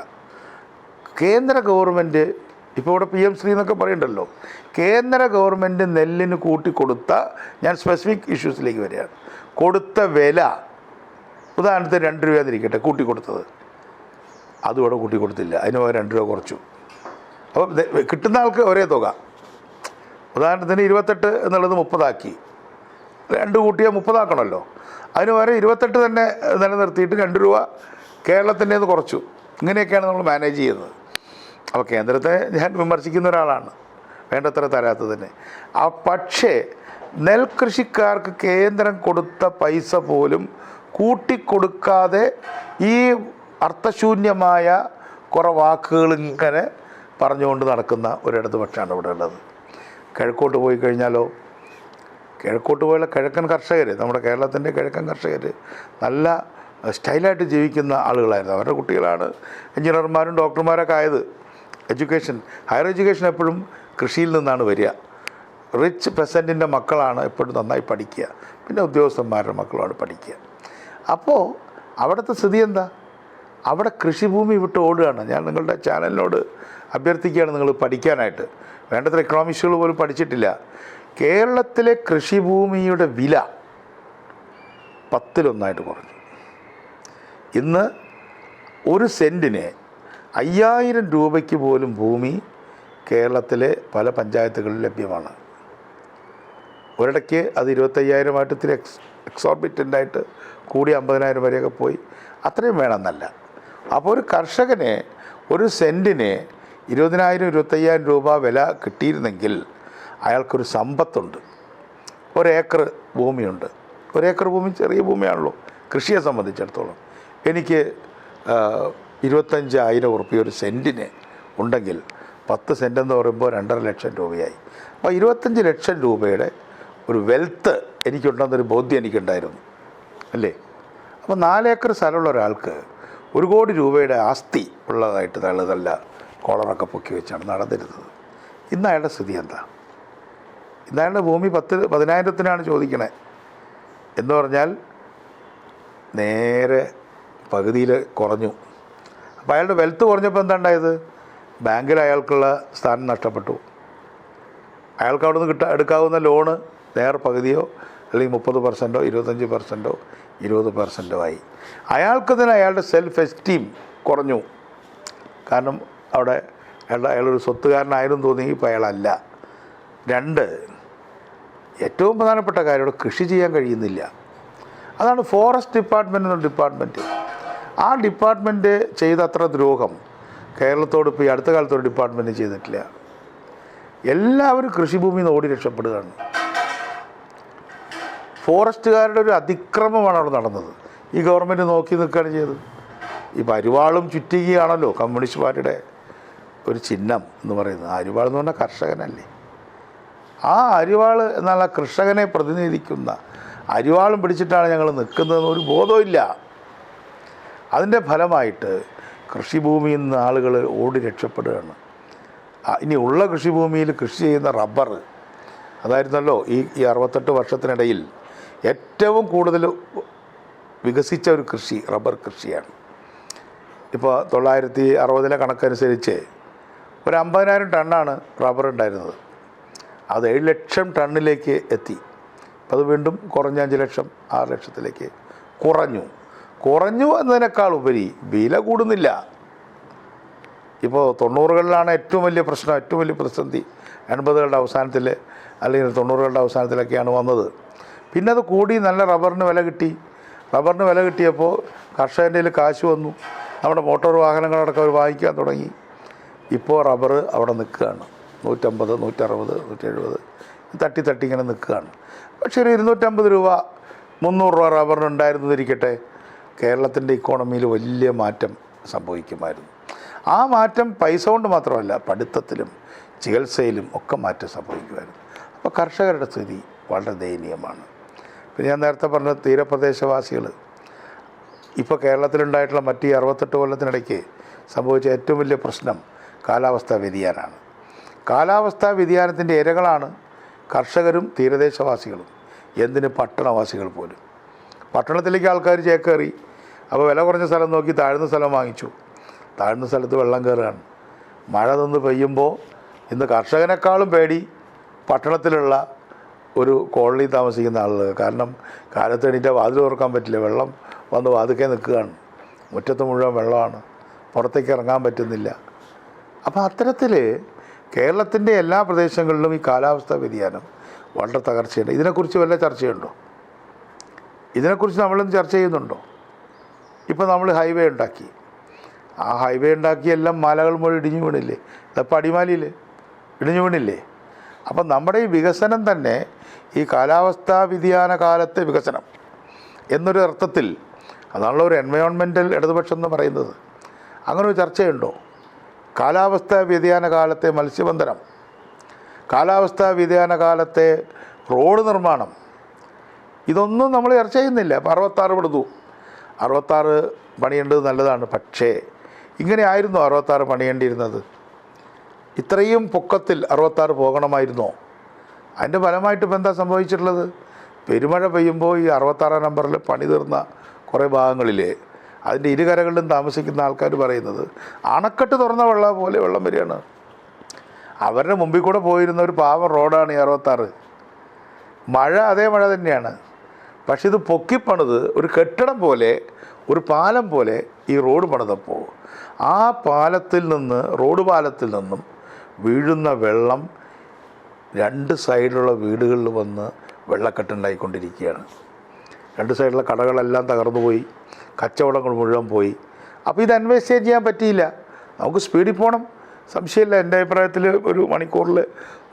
കേന്ദ്ര ഗവൺമെൻറ് ഇപ്പോൾ ഇവിടെ PM ശ്രീ എന്നൊക്കെ പറയുന്നുണ്ടല്ലോ, കേന്ദ്ര ഗവൺമെൻറ് നെല്ലിന് കൂട്ടിക്കൊടുത്ത, ഞാൻ സ്പെസിഫിക് ഇഷ്യൂസിലേക്ക് വരികയാണ്, കൊടുത്ത വില, ഉദാഹരണത്തിന് 2 രൂപ എന്നിരിക്കട്ടെ കൂട്ടിക്കൊടുത്തത്, അതുകൂടെ കൂട്ടിക്കൊടുത്തില്ല, അതിന് 2 രൂപ കുറച്ചു. അപ്പോൾ കിട്ടുന്ന ആൾക്ക് ഒരേ തുക. ഉദാഹരണത്തിന് 28 എന്നുള്ളത് 30 ആക്കി, 2 കൂട്ടിയാൽ 30 ആക്കണമല്ലോ. അതിന് വരെ 28 തന്നെ നിലനിർത്തിയിട്ട് 2 രൂപ കേരളത്തിൻ്റേത് കുറച്ചു. ഇങ്ങനെയൊക്കെയാണ് നമ്മൾ മാനേജ് ചെയ്യുന്നത്. അപ്പോൾ കേന്ദ്രത്തെ ഞാൻ വിമർശിക്കുന്ന ഒരാളാണ്, വേണ്ടത്ര തരാത്തതിന്. പക്ഷേ നെൽകൃഷിക്കാർക്ക് കേന്ദ്രം കൊടുത്ത പൈസ പോലും കൂട്ടിക്കൊടുക്കാതെ ഈ അർത്ഥശൂന്യമായ കുറേ വാക്കുകൾ ഇങ്ങനെ പറഞ്ഞുകൊണ്ട് നടക്കുന്ന ഒരിടതുപക്ഷമാണ് ഇവിടെ ഉള്ളത്. കിഴക്കോട്ട് പോയി കഴിഞ്ഞാലോ, കിഴക്കോട്ട് പോയുള്ള കിഴക്കൻ കർഷകർ, നമ്മുടെ കേരളത്തിൻ്റെ കിഴക്കൻ കർഷകർ നല്ല സ്റ്റൈലായിട്ട് ജീവിക്കുന്ന ആളുകളായിരുന്നു. അവരുടെ കുട്ടികളാണ് എഞ്ചിനീയർമാരും ഡോക്ടർമാരൊക്കെ ആയത്. ഹയർ എഡ്യൂക്കേഷൻ എപ്പോഴും കൃഷിയിൽ നിന്നാണ് വരിക. റിച്ച് പെസൻറ്റിൻ്റെ മക്കളാണ് എപ്പോഴും നന്നായി പഠിക്കുക, പിന്നെ ഉദ്യോഗസ്ഥന്മാരുടെ മക്കളുമാണ് പഠിക്കുക. അപ്പോൾ അവിടുത്തെ സ്ഥിതി എന്താ? അവിടെ കൃഷിഭൂമി വിട്ട് ഓടുകയാണ്. ഞാൻ നിങ്ങളുടെ ചാനലിനോട് അഭ്യർത്ഥിക്കുകയാണ് നിങ്ങൾ പഠിക്കാനായിട്ട്. വേണ്ടത്ര എക്കണോമിക്സുകൾ പോലും പഠിച്ചിട്ടില്ല. കേരളത്തിലെ കൃഷിഭൂമിയുടെ വില 10-1 കുറഞ്ഞു. ഇന്ന് ഒരു സെൻറ്റിന് 5000 രൂപയ്ക്ക് പോലും ഭൂമി കേരളത്തിലെ പല പഞ്ചായത്തുകളിൽ ലഭ്യമാണ്. ഒരിടയ്ക്ക് അത് 25,000 ഇത്തിരി എക്സോർബിറ്റൻ്റായിട്ട് കൂടി 50,000 വരെയൊക്കെ പോയി. അത്രയും വേണമെന്നല്ല. അപ്പോൾ ഒരു കർഷകന് ഒരു സെൻറ്റിന് 20,000-25,000 രൂപ വില കിട്ടിയിരുന്നെങ്കിൽ അയാൾക്കൊരു സമ്പത്തുണ്ട്. ഒരേക്കർ ഭൂമിയുണ്ട്. ഒരേക്കർ ഭൂമി ചെറിയ ഭൂമിയാണല്ലോ കൃഷിയെ സംബന്ധിച്ചിടത്തോളം. എനിക്ക് 25,000 ഉറുപ്പിക ഒരു സെൻറ്റിന് ഉണ്ടെങ്കിൽ 10 സെൻറ്റ് എന്ന് പറയുമ്പോൾ 2.5 ലക്ഷം രൂപയായി. അപ്പോൾ 25 ലക്ഷം രൂപയുടെ ഒരു വെൽത്ത് എനിക്കുണ്ടെന്നൊരു ബോധ്യം എനിക്കുണ്ടായിരുന്നു അല്ലേ. അപ്പോൾ 4 ഏക്കർ സ്ഥലമുള്ള ഒരാൾക്ക് 1 കോടി രൂപയുടെ ആസ്തി ഉള്ളതായിട്ട് നല്ല കോളറൊക്കെ പൊക്കി വെച്ചാണ് നടന്നിരുന്നത്. ഇന്ന് അയാളുടെ സ്ഥിതി എന്താ? ഇന്ന് അയാളുടെ ഭൂമി 10,000-ത്തിനാണ് ചോദിക്കണേ എന്ന് പറഞ്ഞാൽ നേരെ പകുതിയിൽ കുറഞ്ഞു. അപ്പോൾ അയാളുടെ വെൽത്ത് കുറഞ്ഞപ്പോൾ എന്താ ഉണ്ടായത്? ബാങ്കിൽ അയാൾക്കുള്ള സ്ഥാനം നഷ്ടപ്പെട്ടു. അയാൾക്ക് അവിടെ നിന്ന് എടുക്കാവുന്ന ലോണ് നേരെ പകുതിയോ അല്ലെങ്കിൽ 30%, 25%, 20% ആയി. അയാൾക്ക് തന്നെ അയാളുടെ സെൽഫ് എസ്റ്റീം കുറഞ്ഞു. കാരണം അവിടെ അയാളൊരു സ്വത്തുകാരനായിരുന്നു തോന്നി. ഇപ്പോൾ അയാളല്ല. 2, ഏറ്റവും പ്രധാനപ്പെട്ട കാര്യം അവിടെ കൃഷി ചെയ്യാൻ കഴിയുന്നില്ല. അതാണ് ഫോറസ്റ്റ് ഡിപ്പാർട്ട്മെൻറ്റ് എന്ന ഡിപ്പാർട്ട്മെൻറ്റ്. ആ ഡിപ്പാർട്ട്മെൻറ്റ് ചെയ്ത അത്ര ദ്രോഹം കേരളത്തോട് ഇപ്പോൾ ഈ അടുത്ത കാലത്തൊരു ഡിപ്പാർട്ട്മെൻറ്റ് ചെയ്തിട്ടില്ല. എല്ലാവരും കൃഷിഭൂമിയിൽ നിന്ന് ഓടി രക്ഷപ്പെടുകയാണ്. ഫോറസ്റ്റുകാരുടെ ഒരു അതിക്രമമാണ് അവിടെ നടന്നത്. ഈ ഗവൺമെൻറ് നോക്കി നിൽക്കുകയാണ് ചെയ്തത്. ഇപ്പോൾ അരിവാളും ചുറ്റികയാണല്ലോ കമ്മ്യൂണിസ്റ്റ് പാർട്ടിയുടെ ഒരു ചിഹ്നം എന്ന് പറയുന്നത്. അരിവാൾ എന്ന് പറഞ്ഞാൽ കർഷകനല്ലേ. ആ അരിവാൾ എന്നാൽ ആ കർഷകനെ പ്രതിനിധിക്കുന്ന അരിവാളും പിടിച്ചിട്ടാണ് ഞങ്ങൾ നിൽക്കുന്നതെന്ന് ഒരു ബോധമില്ല. അതിൻ്റെ ഫലമായിട്ട് കൃഷിഭൂമിയിൽ നിന്ന് ആളുകൾ ഓടി രക്ഷപ്പെടുകയാണ്. ഇനി ഉള്ള കൃഷിഭൂമിയിൽ കൃഷി ചെയ്യുന്ന റബ്ബർ, അതായിരുന്നല്ലോ ഈ 68 വർഷത്തിനിടയിൽ ഏറ്റവും കൂടുതൽ വികസിച്ച ഒരു കൃഷി റബ്ബർ കൃഷിയാണ്. ഇപ്പോൾ 960 കണക്കനുസരിച്ച് ഒരു 50,000 ടണ്ണാണ് റബ്ബർ ഉണ്ടായിരുന്നത്. അത് 7 ലക്ഷം ടണ്ണിലേക്ക് എത്തി. അപ്പോൾ അത് വീണ്ടും കുറഞ്ഞ 5 ലക്ഷം 6 ലക്ഷത്തിലേക്ക് കുറഞ്ഞു എന്നതിനേക്കാൾ ഉപരി വില കൂടുന്നില്ല. ഇപ്പോൾ 90കളിലാണ് ഏറ്റവും വലിയ പ്രശ്നം, ഏറ്റവും വലിയ പ്രതിസന്ധി. 80കളുടെ അവസാനത്തിൽ അല്ലെങ്കിൽ 90കളുടെ അവസാനത്തിലൊക്കെയാണ് വന്നത്. പിന്നെ അത് കൂടി നല്ല റബ്ബറിന് വില കിട്ടി. റബ്ബറിന് വില കിട്ടിയപ്പോൾ കർഷകൻ്റെ കയ്യിൽ കാശ് വന്നു. നമ്മുടെ മോട്ടോർ വാഹനങ്ങളടക്കം അവർ വാങ്ങിക്കാൻ തുടങ്ങി. ഇപ്പോൾ റബ്ബർ അവിടെ നിൽക്കുകയാണ്. 150, 160, 170 തട്ടി ഇങ്ങനെ നിൽക്കുകയാണ്. പക്ഷേ ഒരു 250 രൂപ 300 രൂപ റബ്ബറിന് ഉണ്ടായിരുന്നിരിക്കട്ടെ, കേരളത്തിൻ്റെ ഇക്കോണമിയിൽ വലിയ മാറ്റം സംഭവിക്കുമായിരുന്നു. ആ മാറ്റം പൈസ കൊണ്ട് മാത്രമല്ല, പഠിത്തത്തിലും ചികിത്സയിലും ഒക്കെ മാറ്റം സംഭവിക്കുമായിരുന്നു. അപ്പോൾ കർഷകരുടെ സ്ഥിതി വളരെ ദയനീയമാണ്. പിന്നെ ഞാൻ നേരത്തെ പറഞ്ഞ തീരപ്രദേശവാസികൾ ഇപ്പോൾ കേരളത്തിലുണ്ടായിട്ടുള്ള മറ്റ് 68 കൊല്ലത്തിനിടയ്ക്ക് സംഭവിച്ച ഏറ്റവും വലിയ പ്രശ്നം കാലാവസ്ഥാ വ്യതിയാനമാണ്. കാലാവസ്ഥാ വ്യതിയാനത്തിൻ്റെ ഇരകളാണ് കർഷകരും തീരദേശവാസികളും. എന്തിന് പട്ടണവാസികൾ പോലും. പട്ടണത്തിലേക്ക് ആൾക്കാർ ചേക്കേറി. അപ്പോൾ വില കുറഞ്ഞ സ്ഥലം നോക്കി താഴ്ന്ന സ്ഥലം വാങ്ങിച്ചു. താഴ്ന്ന സ്ഥലത്ത് വെള്ളം കയറുകയാണ്. മഴ നിന്ന് പെയ്യുമ്പോൾ ഇന്ന് കർഷകനേക്കാളും പേടി പട്ടണത്തിലുള്ള ഒരു കോളനി താമസിക്കുന്ന ആളുകൾ. കാരണം കാലത്ത് എണീറ്റാൽ വാതിൽ തുറക്കാൻ പറ്റില്ല, വെള്ളം വന്ന് വാതിക്കെ നിൽക്കുകയാണ്. മുറ്റത്ത് മുഴുവൻ വെള്ളമാണ്, പുറത്തേക്ക് ഇറങ്ങാൻ പറ്റുന്നില്ല. അപ്പോൾ അത്തരത്തിൽ കേരളത്തിൻ്റെ എല്ലാ പ്രദേശങ്ങളിലും ഈ കാലാവസ്ഥാ വ്യതിയാനം വളരെ തകർച്ചയുണ്ട്. ഇതിനെക്കുറിച്ച് വല്ല ചർച്ചയുണ്ടോ? ഇതിനെക്കുറിച്ച് നമ്മളൊന്ന് ചർച്ച ചെയ്യുന്നുണ്ടോ? ഇപ്പോൾ നമ്മൾ ഹൈവേ ഉണ്ടാക്കി. ആ ഹൈവേ ഉണ്ടാക്കിയെല്ലാം മലകൾ മുഴുവൻ ഇടിഞ്ഞു വീണില്ലേ? അതപ്പോൾ അടിമാലിയിൽ ഇടിഞ്ഞു വീണില്ലേ? അപ്പം നമ്മുടെ ഈ വികസനം തന്നെ ഈ കാലാവസ്ഥാ വ്യതിയാന കാലത്തെ വികസനം എന്നൊരു അർത്ഥത്തിൽ, അതാണല്ലോ ഒരു എൻവയോൺമെൻറ്റൽ ഇടതുപക്ഷം എന്ന് പറയുന്നത്. അങ്ങനെ ഒരു ചർച്ചയുണ്ടോ? കാലാവസ്ഥാ വ്യതിയാന കാലത്തെ മത്സ്യബന്ധനം, കാലാവസ്ഥാ വ്യതിയാന കാലത്തെ റോഡ് നിർമ്മാണം, ഇതൊന്നും നമ്മൾ ചർച്ച ചെയ്യുന്നില്ല. അപ്പോൾ 66 പെടുത്തു. 66 പണിയേണ്ടത് നല്ലതാണ്. പക്ഷേ ഇങ്ങനെ ആയിരുന്നു 66 പണിയേണ്ടിയിരുന്നത്? ഇത്രയും പൊക്കത്തിൽ 66 പോകണമായിരുന്നോ? അതിൻ്റെ ഫലമായിട്ട് ഇപ്പം എന്താ സംഭവിച്ചിട്ടുള്ളത്? പെരുമഴ പെയ്യുമ്പോൾ ഈ 66 നമ്പറിൽ പണി തീർന്ന കുറേ ഭാഗങ്ങളിൽ അതിൻ്റെ ഇരുകരകളിലും താമസിക്കുന്ന ആൾക്കാർ പറയുന്നത് അണക്കെട്ട് തുറന്ന വെള്ളം പോലെ വെള്ളം വരികയാണ്. അവരുടെ മുമ്പിൽ കൂടെ പോയിരുന്ന ഒരു പാവം റോഡാണ് ഈ 66. മഴ അതേ മഴ തന്നെയാണ്. പക്ഷെ ഇത് പൊക്കിപ്പണിത് ഒരു കെട്ടിടം പോലെ, ഒരു പാലം പോലെ ഈ റോഡ് പണിതപ്പോൾ ആ പാലത്തിൽ നിന്ന്, റോഡ് പാലത്തിൽ നിന്നും വീഴുന്ന വെള്ളം 2 സൈഡിലുള്ള വീടുകളിൽ വന്ന് വെള്ളക്കെട്ടുണ്ടായിക്കൊണ്ടിരിക്കുകയാണ്. 2 സൈഡിലുള്ള കടകളെല്ലാം തകർന്നു പോയി, കച്ചവടങ്ങൾ മുഴുവൻ പോയി. അപ്പോൾ ഇത് അന്വേഷിച്ച് ചെയ്യാൻ പറ്റിയില്ല. നമുക്ക് സ്പീഡിൽ പോകണം, സംശയമില്ല. എൻ്റെ അഭിപ്രായത്തിൽ ഒരു മണിക്കൂറിൽ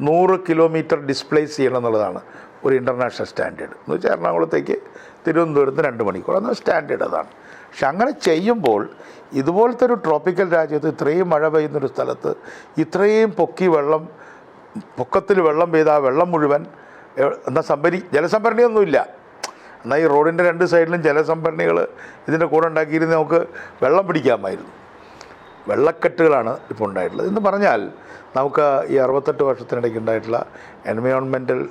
100 കിലോമീറ്റർ ഡിസ്പ്ലേസ് ചെയ്യണം എന്നുള്ളതാണ് ഒരു ഇൻ്റർനാഷണൽ സ്റ്റാൻഡേർഡ്. എന്ന് വെച്ചാൽ എറണാകുളത്തേക്ക് തിരുവനന്തപുരത്ത് 2 മണിക്കൂർ, അന്ന് സ്റ്റാൻഡേർഡ് അതാണ്. പക്ഷെ അങ്ങനെ ചെയ്യുമ്പോൾ ഇതുപോലത്തെ ഒരു ട്രോപ്പിക്കൽ രാജ്യത്ത്, ഇത്രയും മഴ പെയ്യുന്നൊരു സ്ഥലത്ത് ഇത്രയും പൊക്കത്തിൽ വെള്ളം പെയ്ത ആ വെള്ളം മുഴുവൻ എന്നാൽ ജലസംഭരണിയൊന്നുമില്ല. എന്നാൽ ഈ റോഡിൻ്റെ 2 സൈഡിലും ജലസംഭരണികൾ ഇതിൻ്റെ കൂടെ ഉണ്ടാക്കിയിരുന്ന നമുക്ക് വെള്ളം പിടിക്കാമായിരുന്നു. വെള്ളക്കെട്ടുകളാണ് ഇപ്പോൾ ഉണ്ടായിട്ടുള്ളത്. എന്ന് പറഞ്ഞാൽ നമുക്ക് ഈ 68 വർഷത്തിനിടയ്ക്ക് ഉണ്ടായിട്ടുള്ള എൻവയോൺമെൻറ്റൽ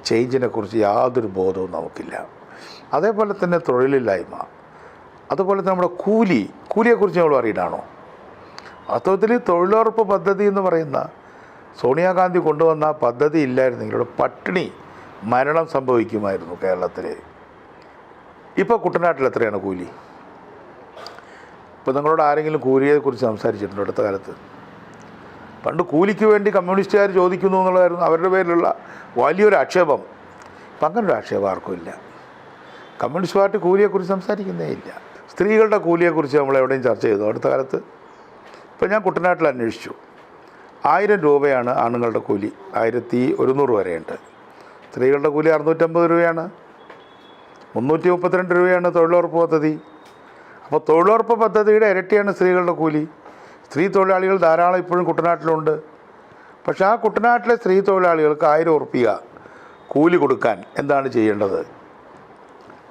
ചേഞ്ചിനെ കുറിച്ച് യാതൊരു ബോധവും നമുക്കില്ല. അതേപോലെ തന്നെ തൊഴിലില്ലായ്മ, അതുപോലെ തന്നെ നമ്മുടെ കൂലിയെക്കുറിച്ച് നമ്മൾ അറിയണാണോ? വാസ്തവത്തിൽ തൊഴിലുറപ്പ് പദ്ധതി എന്ന് പറയുന്ന സോണിയാഗാന്ധി കൊണ്ടുവന്ന പദ്ധതി ഇല്ലായിരുന്നെങ്കിൽ ഇവിടെ പട്ടിണി മരണം സംഭവിക്കുമായിരുന്നു കേരളത്തിൽ. ഇപ്പോൾ കുട്ടനാട്ടിൽ എത്രയാണ് കൂലി? ഇപ്പോൾ നിങ്ങളോട് ആരെങ്കിലും കൂലിയെക്കുറിച്ച് സംസാരിച്ചിട്ടുണ്ടോ അടുത്ത കാലത്ത്? പണ്ട് കൂലിക്ക് വേണ്ടി കമ്മ്യൂണിസ്റ്റുകാർ ചോദിക്കുന്നു എന്നുള്ളതായിരുന്നു അവരുടെ പേരിലുള്ള വലിയൊരു ആക്ഷേപം. അപ്പം അങ്ങനൊരു ആക്ഷേപം ആർക്കും ഇല്ല. കമ്മ്യൂണിസ്റ്റ് പാർട്ടി കൂലിയെക്കുറിച്ച് സംസാരിക്കുന്നേ ഇല്ല. സ്ത്രീകളുടെ കൂലിയെക്കുറിച്ച് നമ്മൾ എവിടെയും ചർച്ച ചെയ്തു അടുത്ത കാലത്ത്? ഇപ്പോൾ ഞാൻ കുട്ടനാട്ടിൽ അന്വേഷിച്ചു. 1000 രൂപയാണ് ആണുങ്ങളുടെ കൂലി, 1100 വരെയുണ്ട്. സ്ത്രീകളുടെ കൂലി 650 രൂപയാണ്, 332 രൂപയാണ് തൊഴിലുറപ്പ് പദ്ധതി. അപ്പോൾ തൊഴിലുറപ്പ് പദ്ധതിയുടെ ഇരട്ടിയാണ് സ്ത്രീകളുടെ കൂലി. സ്ത്രീ തൊഴിലാളികൾ ധാരാളം ഇപ്പോഴും കുട്ടനാട്ടിലുണ്ട്. പക്ഷേ ആ കുട്ടനാട്ടിലെ സ്ത്രീ തൊഴിലാളികൾക്ക് 1000 ഉറുപ്പിക കൂലി കൊടുക്കാൻ എന്താണ് ചെയ്യേണ്ടത്?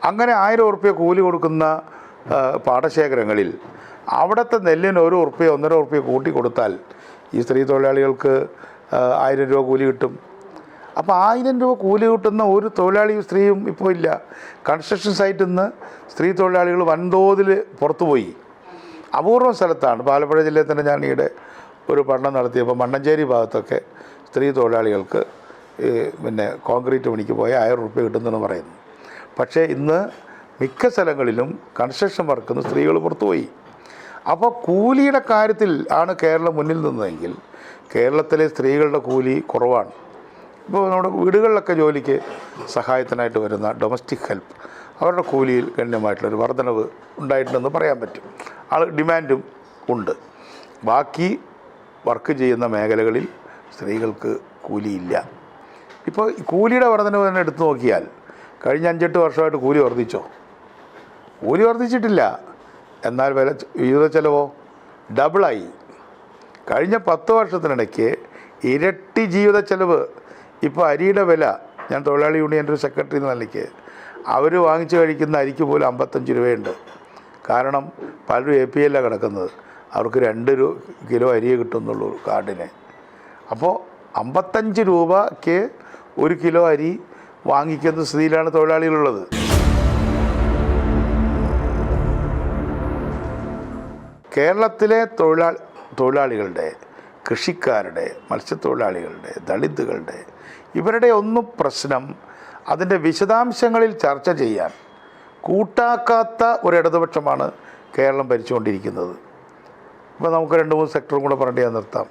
അങ്ങനെ 1000 ഉറുപ്പിക കൂലി കൊടുക്കുന്ന പാടശേഖരങ്ങളിൽ അവിടുത്തെ നെല്ലിന് 1 ഉറുപ്പിക 1.5 ഉറുപ്പിക കൂട്ടി കൊടുത്താൽ ഈ സ്ത്രീ തൊഴിലാളികൾക്ക് 1000 രൂപ കൂലി കിട്ടും. അപ്പോൾ 1000 രൂപ കൂലി കിട്ടുന്ന ഒരു തൊഴിലാളിയും സ്ത്രീയും ഇപ്പോൾ ഇല്ല. കൺസ്ട്രക്ഷൻ സൈറ്റിൽ നിന്ന് സ്ത്രീ തൊഴിലാളികൾ വൻതോതിൽ പുറത്തുപോയി. അപൂർവം സ്ഥലത്താണ്. ആലപ്പുഴ ജില്ലയിൽ തന്നെ ഞാൻ ഈയിടെ ഒരു പഠനം നടത്തിയപ്പോൾ മണ്ണഞ്ചേരി ഭാഗത്തൊക്കെ സ്ത്രീ തൊഴിലാളികൾക്ക് കോൺക്രീറ്റ് പണിക്ക് പോയ 1000 ഉറുപ്പിക കിട്ടുന്നെന്ന് പറയുന്നു. പക്ഷേ ഇന്ന് മിക്ക സ്ഥലങ്ങളിലും കൺസ്ട്രക്ഷൻ വർക്കിന് സ്ത്രീകൾ പുറത്തുപോയി. അപ്പോൾ കൂലിയുടെ കാര്യത്തിൽ ആണ് കേരളം മുന്നിൽ നിന്നതെങ്കിൽ കേരളത്തിലെ സ്ത്രീകളുടെ കൂലി കുറവാണ്. ഇപ്പോൾ നമ്മുടെ വീടുകളിലൊക്കെ ജോലിക്ക് സഹായത്തിനായിട്ട് വരുന്ന ഡൊമസ്റ്റിക് ഹെൽപ്പ്, അവരുടെ കൂലിയിൽ ഗണ്യമായിട്ടുള്ളൊരു വർധനവ് ഉണ്ടായിട്ടുണ്ടെന്ന് പറയാൻ പറ്റും. ഡിമാൻഡും ഉണ്ട്. ബാക്കി വർക്ക് ചെയ്യുന്ന മേഖലകളിൽ സ്ത്രീകൾക്ക് കൂലിയില്ല. ഇപ്പോൾ കൂലിയുടെ വർധനവ് തന്നെ എടുത്തു നോക്കിയാൽ കഴിഞ്ഞ 5-8 വർഷമായിട്ട് കൂലി വർദ്ധിച്ചോ? കൂലി വർദ്ധിച്ചിട്ടില്ല. എന്നാൽ ജീവിത ചെലവോ ഡബിളായി. കഴിഞ്ഞ 10 വർഷത്തിനിടയ്ക്ക് ഇരട്ടി ജീവിത ചെലവ്. ഇപ്പോൾ അരിയുടെ വില, ഞാൻ തൊഴിലാളി യൂണിയൻ്റെ ഒരു സെക്രട്ടറി എന്ന നിലയ്ക്ക് അവർ വാങ്ങിച്ച് കഴിക്കുന്ന അരിക്ക് പോലും 55 രൂപയുണ്ട്. കാരണം പലരും APL കിടക്കുന്നത്, അവർക്ക് 2 കിലോ അരിയെ കിട്ടുന്നുള്ളൂ കാർഡിന്. അപ്പോൾ 55 രൂപയ്ക്ക് 1 കിലോ അരി വാങ്ങിക്കുന്ന സ്ഥിതിയിലാണ് തൊഴിലാളികളുള്ളത്. കേരളത്തിലെ തൊഴിലാളികളുടെ, കൃഷിക്കാരുടെ, മത്സ്യത്തൊഴിലാളികളുടെ, ദളിതുകളുടെ ഇവരുടെ ഒന്നും പ്രശ്നം അതിൻ്റെ വിശദാംശങ്ങളിൽ ചർച്ച ചെയ്യാൻ കൂട്ടാക്കാത്ത ഒരു ഇടതുപക്ഷമാണ് കേരളം ഭരിച്ചുകൊണ്ടിരിക്കുന്നത്. ഇപ്പോൾ നമുക്ക് 2-3 സെക്ടറും കൂടെ പറഞ്ഞിട്ട് ഞാൻ നിർത്താം.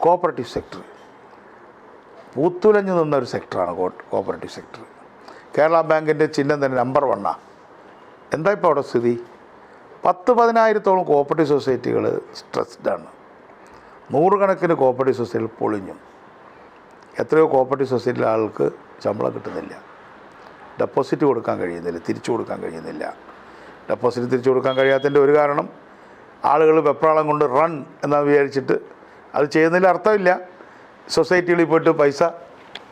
കോപ്പറേറ്റീവ് സെക്ടർ പൂത്തുലഞ്ഞു നിന്നൊരു സെക്ടറാണ് കോപ്പറേറ്റീവ് സെക്ടർ. കേരള ബാങ്കിൻ്റെ ചിഹ്നം തന്നെ നമ്പർ 1. എന്താ ഇപ്പോൾ അവിടെ സ്ഥിതി? 10,000-10,000-ഓളം കോപ്പറേറ്റീവ് സൊസൈറ്റികൾ സ്ട്രെസ്ഡാണ്. 100 കണക്കിന് കോപ്പറേറ്റീവ് സൊസൈറ്റികൾ പൊളിഞ്ഞു. എത്രയോ കോപ്പറേറ്റീവ് സൊസൈറ്റിയിലെ ആൾക്ക് ശമ്പളം കിട്ടുന്നില്ല, ഡെപ്പോസിറ്റ് കൊടുക്കാൻ കഴിയുന്നില്ല, തിരിച്ചു കൊടുക്കാൻ കഴിയുന്നില്ല. ഡെപ്പോസിറ്റ് തിരിച്ചു കൊടുക്കാൻ കഴിയാത്തതിൻ്റെ ഒരു കാരണം ആളുകൾ വെപ്രാളം കൊണ്ട് റൺ എന്നാണ് വിചാരിച്ചിട്ട് അത് ചെയ്യുന്നതിൽ അർത്ഥമില്ല. സൊസൈറ്റികളിൽ പോയിട്ട് പൈസ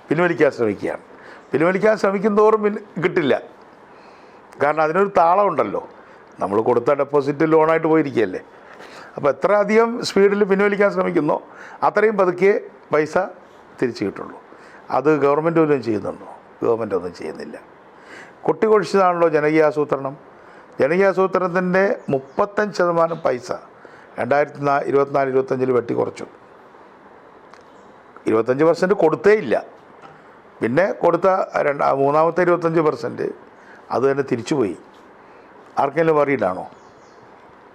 പിൻവലിക്കാൻ ശ്രമിക്കുകയാണ്. പിൻവലിക്കാൻ ശ്രമിക്കും തോറും കിട്ടില്ല. കാരണം അതിനൊരു താളമുണ്ടല്ലോ. നമ്മൾ കൊടുത്ത ഡെപ്പോസിറ്റ് ലോണായിട്ട് പോയിരിക്കുകയല്ലേ. അപ്പോൾ എത്ര അധികം സ്പീഡിൽ പിൻവലിക്കാൻ ശ്രമിക്കുന്നോ അത്രയും പതുക്കെ പൈസ തിരിച്ചു കിട്ടുള്ളൂ. അത് ഗവൺമെൻറ് പോലും ചെയ്യുന്നുണ്ടോ? ഗവൺമെൻറ് ഒന്നും ചെയ്യുന്നില്ല. കൊട്ടിക്കൊഴിച്ചതാണല്ലോ ജനകീയാസൂത്രണം. ജനകീയാസൂത്രണത്തിൻ്റെ 35% പൈസ 2024-25 വെട്ടിക്കുറച്ചു. 25% കൊടുത്തേ ഇല്ല. പിന്നെ കൊടുത്ത മൂന്നാമത്തെ 25% അത് തന്നെ തിരിച്ചുപോയി. ആർക്കെങ്കിലും വറിയിട്ടാണോ?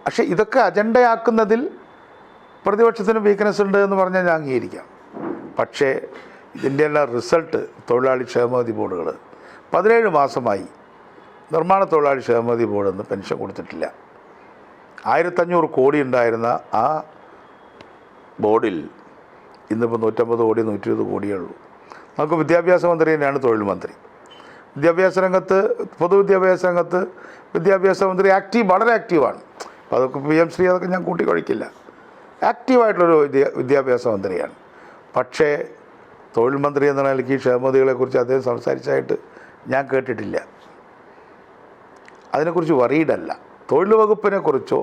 പക്ഷേ ഇതൊക്കെ അജണ്ടയാക്കുന്നതിൽ പ്രതിപക്ഷത്തിന് വീക്ക്നെസ് ഉണ്ട് എന്ന് പറഞ്ഞാൽ ഞാൻ അംഗീകരിക്കാം. പക്ഷേ ഇതിൻ്റെ എല്ലാം റിസൾട്ട് തൊഴിലാളി ക്ഷേമനിധി ബോർഡുകൾ 17 മാസമായി നിർമ്മാണ തൊഴിലാളി ക്ഷേമനിധി ബോർഡ് എന്ന് പെൻഷൻ കൊടുത്തിട്ടില്ല. 1500 കോടി ഉണ്ടായിരുന്ന ആ ബോർഡിൽ ഇന്നിപ്പോൾ 150 കോടി 120 കോടിയേ ഉള്ളൂ. നമുക്ക് വിദ്യാഭ്യാസ മന്ത്രി തന്നെയാണ് തൊഴിൽ മന്ത്രി. വിദ്യാഭ്യാസ രംഗത്ത് പൊതുവിദ്യാഭ്യാസ രംഗത്ത് വിദ്യാഭ്യാസ മന്ത്രി വളരെ ആക്റ്റീവാണ്. അപ്പോൾ അതൊക്കെ PM ശ്രീ അതൊക്കെ ഞാൻ കൂട്ടിക്കൊഴിക്കില്ല. ആക്റ്റീവായിട്ടുള്ളൊരു വിദ്യാഭ്യാസ മന്ത്രിയാണ്. പക്ഷേ തൊഴിൽ മന്ത്രി എന്ന നിലയ്ക്ക് ക്ഷേമനിധികളെക്കുറിച്ച് അദ്ദേഹം സംസാരിച്ചായിട്ട് ഞാൻ കേട്ടിട്ടില്ല. അതിനെക്കുറിച്ച് വറീഡല്ല. തൊഴിൽ വകുപ്പിനെക്കുറിച്ചോ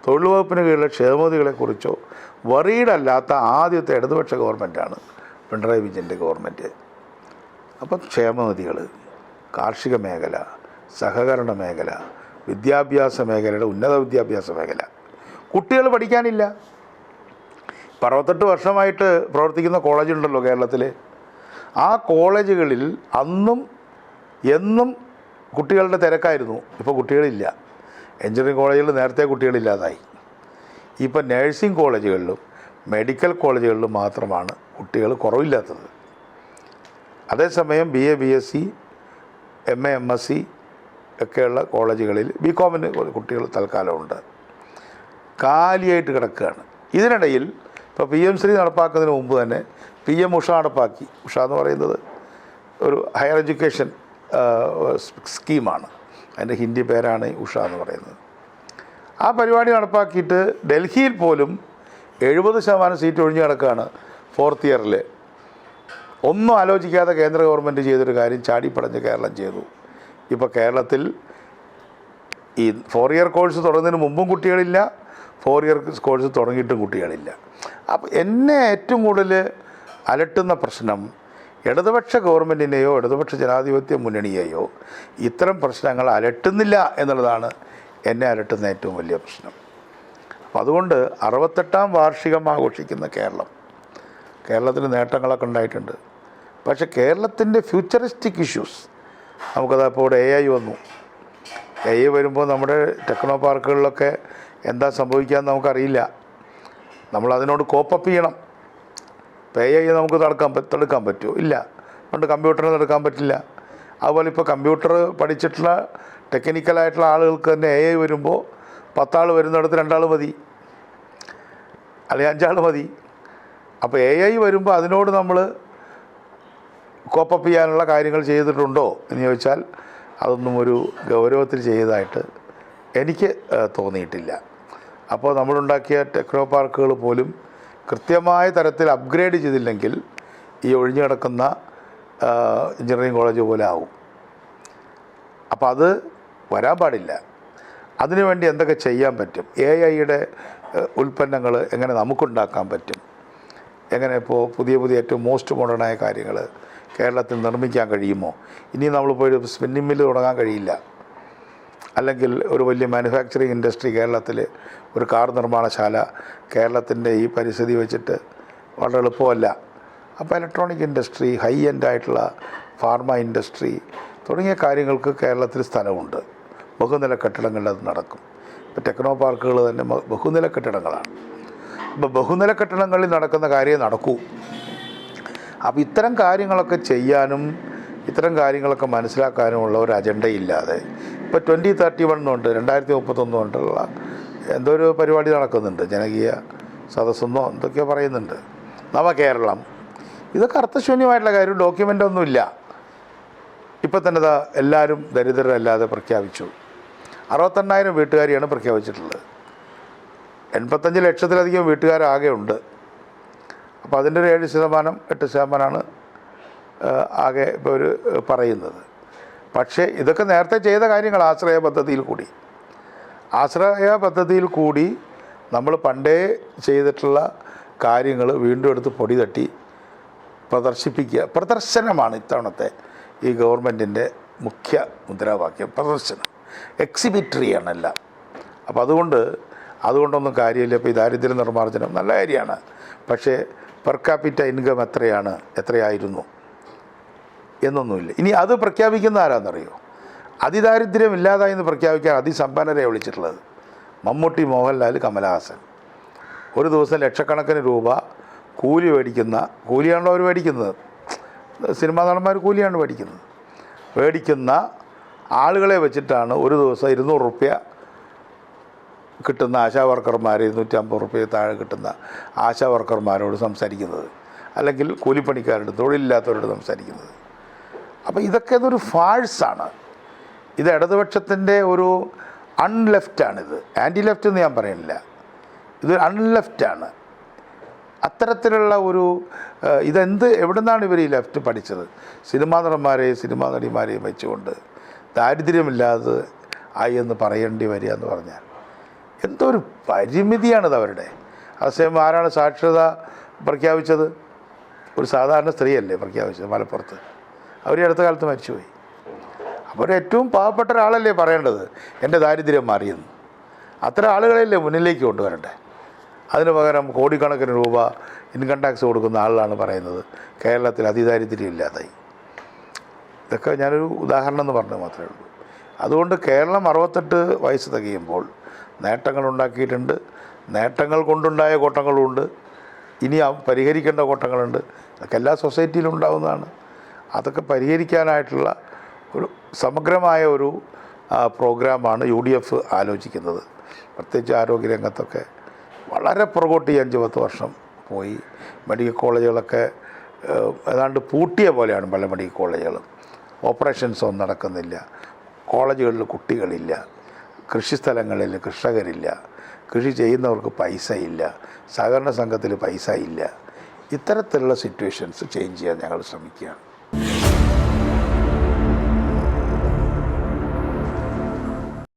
തൊഴിൽ വകുപ്പിന് കീഴിലെ ക്ഷേമനിധികളെക്കുറിച്ചോ വറീഡല്ലാത്ത ആദ്യത്തെ ഇടതുപക്ഷ ഗവൺമെൻറ്റാണ് പിണറായി വിജയൻ്റെ ഗവൺമെൻറ്. അപ്പം ക്ഷേമനിധികൾ, കാർഷിക മേഖല, സഹകരണ മേഖല, വിദ്യാഭ്യാസ മേഖലയുടെ ഉന്നത വിദ്യാഭ്യാസ മേഖല. കുട്ടികൾ പഠിക്കാനില്ല. 68 വർഷമായിട്ട് പ്രവർത്തിക്കുന്ന കോളേജുണ്ടല്ലോ കേരളത്തിൽ. ആ കോളേജുകളിൽ അന്നും എന്നും കുട്ടികളുടെ തിരക്കായിരുന്നു. ഇപ്പോൾ കുട്ടികളില്ല. എഞ്ചിനീയറിംഗ് കോളേജുകളിൽ നേരത്തെ കുട്ടികളില്ലാതായി. ഇപ്പോൾ നഴ്സിംഗ് കോളേജുകളിലും മെഡിക്കൽ കോളേജുകളിലും മാത്രമാണ് കുട്ടികൾ കുറവില്ലാത്തത്. അതേസമയം BA BSc MA MSc ഒക്കെയുള്ള കോളേജുകളിൽ BComന് കുട്ടികൾ തൽക്കാലമുണ്ട്. കാലിയായിട്ട് കിടക്കുകയാണ്. ഇതിനിടയിൽ ഇപ്പോൾ PM ശ്രീ നടപ്പാക്കുന്നതിന് മുമ്പ് തന്നെ PM ഉഷ നടപ്പാക്കി. ഉഷ എന്ന് പറയുന്നത് ഒരു ഹയർ എഡ്യൂക്കേഷൻ സ്കീമാണ്. അതിൻ്റെ ഹിന്ദി പേരാണ് ഉഷ എന്ന് പറയുന്നത്. ആ പരിപാടി നടപ്പാക്കിയിട്ട് ഡൽഹിയിൽ പോലും 70% സീറ്റ് ഒഴിഞ്ഞു കിടക്കുകയാണ് 4th ഇയറിൽ. ഒന്നും ആലോചിക്കാതെ കേന്ദ്ര ഗവൺമെൻറ് ചെയ്തൊരു കാര്യം ചാടിപ്പടഞ്ഞ് കേരളം ചെയ്തു. ഇപ്പോൾ കേരളത്തിൽ ഈ 4 ഇയർ കോഴ്സ് തുടങ്ങുന്നതിന് മുമ്പും കുട്ടികളില്ല, 4 ഇയർ കോഴ്സ് തുടങ്ങിയിട്ടും കുട്ടികളില്ല. അപ്പോൾ എന്നെ ഏറ്റവും കൂടുതൽ അലട്ടുന്ന പ്രശ്നം ഇടതുപക്ഷ ഗവൺമെൻറ്റിനെയോ ഇടതുപക്ഷ ജനാധിപത്യ മുന്നണിയെയോ ഇത്തരം പ്രശ്നങ്ങൾ അലട്ടുന്നില്ല എന്നുള്ളതാണ് എന്നെ അലട്ടുന്ന ഏറ്റവും വലിയ പ്രശ്നം. അപ്പം അതുകൊണ്ട് 68ാം വാർഷികം ആഘോഷിക്കുന്ന കേരളത്തിന് നേട്ടങ്ങളൊക്കെ ഉണ്ടായിട്ടുണ്ട്. പക്ഷേ കേരളത്തിൻ്റെ ഫ്യൂച്ചറിസ്റ്റിക് ഇഷ്യൂസ് നമുക്കതപ്പോൾ ഇവിടെ AI വന്നു. AI വരുമ്പോൾ നമ്മുടെ ടെക്നോ പാർക്കുകളിലൊക്കെ എന്താ സംഭവിക്കാമെന്ന് നമുക്കറിയില്ല. നമ്മളതിനോട് കോപ്പപ്പ് ചെയ്യണം. ഇപ്പോൾ AI നമുക്ക് തടുക്കാൻ പറ്റുമോ? ഇല്ല. അതുകൊണ്ട് കമ്പ്യൂട്ടറിന് തടുക്കാൻ പറ്റില്ല. അതുപോലെ ഇപ്പോൾ കമ്പ്യൂട്ടർ പഠിച്ചിട്ടുള്ള ടെക്നിക്കലായിട്ടുള്ള ആളുകൾക്ക് തന്നെ AI വരുമ്പോൾ 10 ആൾ വരുന്നിടത്ത് 2 ആൾ മതി, അല്ലെങ്കിൽ 5 ആൾ മതി. അപ്പോൾ AI വരുമ്പോൾ അതിനോട് നമ്മൾ കോപ്പപ്പ് ചെയ്യാനുള്ള കാര്യങ്ങൾ ചെയ്തിട്ടുണ്ടോ എന്ന് ചോദിച്ചാൽ അതൊന്നും ഒരു ഗൗരവത്തിൽ ചെയ്തതായിട്ട് എനിക്ക് തോന്നിയിട്ടില്ല. അപ്പോൾ നമ്മളുണ്ടാക്കിയ ടെക്നോ പാർക്കുകൾ പോലും കൃത്യമായ തരത്തിൽ അപ്ഗ്രേഡ് ചെയ്തില്ലെങ്കിൽ ഈ ഒഴിഞ്ഞു കിടക്കുന്ന എഞ്ചിനീയറിംഗ് കോളേജ് പോലെ ആവും. അപ്പോൾ അത് വരാൻ പാടില്ല. അതിനുവേണ്ടി എന്തൊക്കെ ചെയ്യാൻ പറ്റും? AI-യുടെ ഉൽപ്പന്നങ്ങൾ എങ്ങനെ നമുക്കുണ്ടാക്കാൻ പറ്റും? എങ്ങനെ ഇപ്പോൾ പുതിയ ഏറ്റവും മോസ്റ്റ് മോഡേണായ കാര്യങ്ങൾ കേരളത്തിൽ നിർമ്മിക്കാൻ കഴിയുമോ? ഇനി നമ്മളിപ്പോൾ ഒരു സ്പിന്നിങ് മില്ല് തുടങ്ങാൻ കഴിയില്ല. അല്ലെങ്കിൽ ഒരു വലിയ മാനുഫാക്ചറിങ് ഇൻഡസ്ട്രി കേരളത്തിൽ, ഒരു കാർ നിർമ്മാണശാല കേരളത്തിൻ്റെ ഈ പരിസ്ഥിതി വെച്ചിട്ട് വളരെ എളുപ്പമല്ല. അപ്പോൾ ഇലക്ട്രോണിക് ഇൻഡസ്ട്രി, ഹൈ എൻഡ് ആയിട്ടുള്ള ഫാർമ ഇൻഡസ്ട്രി തുടങ്ങിയ കാര്യങ്ങൾക്ക് കേരളത്തിൽ സ്ഥലമുണ്ട്. ബഹുനില കെട്ടിടങ്ങളിൽ അത് നടക്കും. ഇപ്പോൾ ടെക്നോ പാർക്കുകൾ തന്നെ ബഹുനില കെട്ടിടങ്ങളാണ്. അപ്പോൾ ബഹുനില കെട്ടിടങ്ങളിൽ നടക്കുന്ന കാര്യമേ നടക്കൂ. അപ്പോൾ ഇത്തരം കാര്യങ്ങളൊക്കെ ചെയ്യാനും ഇത്തരം കാര്യങ്ങളൊക്കെ മനസ്സിലാക്കാനുമുള്ള ഒരു അജണ്ടയില്ലാതെ ഇപ്പോൾ 2031 എന്നുണ്ട്, 2031 കൊണ്ടുള്ള എന്തോ ഒരു പരിപാടി നടക്കുന്നുണ്ട്, ജനകീയ സദസ്സെന്നോ എന്തൊക്കെയോ പറയുന്നുണ്ട്, നവകേരളം. ഇതൊക്കെ അർത്ഥശൂന്യമായിട്ടുള്ള കാര്യം. ഡോക്യുമെൻ്റൊന്നുമില്ല. ഇപ്പം തന്നെ എല്ലാവരും ദരിദ്രരല്ലാതെ പ്രഖ്യാപിച്ചു. 68,000 വീട്ടുകാരെയാണ് പ്രഖ്യാപിച്ചിട്ടുള്ളത്. 85 ലക്ഷത്തിലധികം വീട്ടുകാരാകെ ഉണ്ട്. അപ്പോൾ അതിൻ്റെ ഒരു 7%, 8%ആണ് ആകെ ഇപ്പോൾ ഒരു പറയുന്നത്. പക്ഷേ ഇതൊക്കെ നേരത്തെ ചെയ്ത കാര്യങ്ങൾ ആശ്രയ പദ്ധതിയിൽ കൂടി നമ്മൾ പണ്ടേ ചെയ്തിട്ടുള്ള കാര്യങ്ങൾ വീണ്ടും എടുത്ത് പൊടി തട്ടി പ്രദർശനമാണ് ഇത്തവണത്തെ ഈ ഗവൺമെൻറ്റിൻ്റെ മുഖ്യ മുദ്രാവാക്യം. പ്രദർശനം, എക്സിബിറ്ററിയാണല്ല. അപ്പോൾ അതുകൊണ്ടൊന്നും കാര്യമില്ല. ഇപ്പോൾ ഈ ദാരിദ്ര്യ നിർമ്മാർജ്ജനം നല്ല കാര്യമാണ്, പക്ഷേ പെർ ക്യാപിറ്റ ഇൻകം എത്രയായിരുന്നു എന്നൊന്നുമില്ല. ഇനി അത് പ്രഖ്യാപിക്കുന്ന ആരാന്നറിയോ? അതിദാരിദ്ര്യം ഇല്ലാതായി എന്ന് പ്രഖ്യാപിക്കാൻ അതിസമ്പന്നരെ വിളിച്ചിട്ടുള്ളത് മമ്മൂട്ടി, മോഹൻലാൽ, കമലഹാസൻ. ഒരു ദിവസം ലക്ഷക്കണക്കിന് രൂപ കൂലിയാണല്ലോ അവർ മേടിക്കുന്നത്. സിനിമാ നടന്മാർ കൂലിയാണ് മേടിക്കുന്ന ആളുകളെ വെച്ചിട്ടാണ് ഒരു ദിവസം 200 റുപ്യ കിട്ടുന്ന ആശാ വർക്കർമാർ, 250 റുപ്യ താഴെ കിട്ടുന്ന ആശാ വർക്കർമാരോട് സംസാരിക്കുന്നത്, അല്ലെങ്കിൽ കൂലിപ്പണിക്കാരോട്, തൊഴിലില്ലാത്തവരോട് സംസാരിക്കുന്നത്. അപ്പോൾ ഇതൊക്കെ ഇതൊരു ഫാഴ്സാണ്. ഇത് ഇടതുപക്ഷത്തിൻ്റെ ഒരു അൺലെഫ്റ്റാണിത്. ആൻറ്റി ലെഫ്റ്റ് എന്ന് ഞാൻ പറയുന്നില്ല, ഇതൊരു അൺലെഫ്റ്റാണ്. അത്തരത്തിലുള്ള ഒരു എവിടെ നിന്നാണ് ഇവർ ഈ ലെഫ്റ്റ് പഠിച്ചത്? സിനിമാ നടന്മാരെയും സിനിമാ നടിമാരെയും വെച്ചുകൊണ്ട് ദാരിദ്ര്യമില്ലാതെ ആയി എന്ന് പറയേണ്ടി വരിക എന്ന് പറഞ്ഞാൽ എന്തോ ഒരു പരിമിതിയാണിത് അവരുടെ. അതേസമയം ആരാണ് സാക്ഷരത പ്രഖ്യാപിച്ചത്? ഒരു സാധാരണ സ്ത്രീയല്ലേ പ്രഖ്യാപിച്ചത് മലപ്പുറത്ത്. അവർ അടുത്ത കാലത്ത് മരിച്ചുപോയി. അപ്പോൾ ഏറ്റവും പാവപ്പെട്ട ഒരാളല്ലേ പറയേണ്ടത് എൻ്റെ ദാരിദ്ര്യം മാറിയെന്ന്? അത്തരം ആളുകളെയല്ലേ മുന്നിലേക്ക് കൊണ്ടുവരണ്ടേ? അതിന് പകരം കോടിക്കണക്കിന് രൂപ ഇൻകം ടാക്സ് കൊടുക്കുന്ന ആളാണ് പറയുന്നത് കേരളത്തിൽ അതിദാരിദ്ര്യം ഇല്ലാതായി. ഇതൊക്കെ ഞാനൊരു ഉദാഹരണം എന്ന് പറഞ്ഞത് മാത്രമേ ഉള്ളൂ. അതുകൊണ്ട് കേരളം 68 വയസ്സ് തികയുമ്പോൾ നേട്ടങ്ങളുണ്ടാക്കിയിട്ടുണ്ട്. നേട്ടങ്ങൾ കൊണ്ടുണ്ടായ കോട്ടങ്ങളുമുണ്ട്, ഇനി പരിഹരിക്കേണ്ട കോട്ടങ്ങളുണ്ട്. അതൊക്കെ എല്ലാ സൊസൈറ്റിയിലും ഉണ്ടാകുന്നതാണ്. അതൊക്കെ പരിഹരിക്കാനായിട്ടുള്ള ഒരു സമഗ്രമായ ഒരു പ്രോഗ്രാമാണ് UDF ആലോചിക്കുന്നത്. പ്രത്യേകിച്ച് ആരോഗ്യരംഗത്തൊക്കെ വളരെ പുറകോട്ട് ഈ 5-10 വർഷം പോയി. മെഡിക്കൽ കോളേജുകളൊക്കെ ഏതാണ്ട് പൂട്ടിയ പോലെയാണ് പല മെഡിക്കൽ കോളേജുകളും. ഓപ്പറേഷൻസ് ഒന്നും നടക്കുന്നില്ല, കോളേജുകളിൽ കുട്ടികളില്ല, കൃഷിസ്ഥലങ്ങളിൽ കർഷകരില്ല, കൃഷി ചെയ്യുന്നവർക്ക് പൈസ ഇല്ല, സഹകരണ സംഘത്തിൽ പൈസ ഇല്ല. ഇത്തരത്തിലുള്ള സിറ്റുവേഷൻസ് ചേഞ്ച് ചെയ്യാൻ ഞങ്ങൾ ശ്രമിക്കുകയാണ്.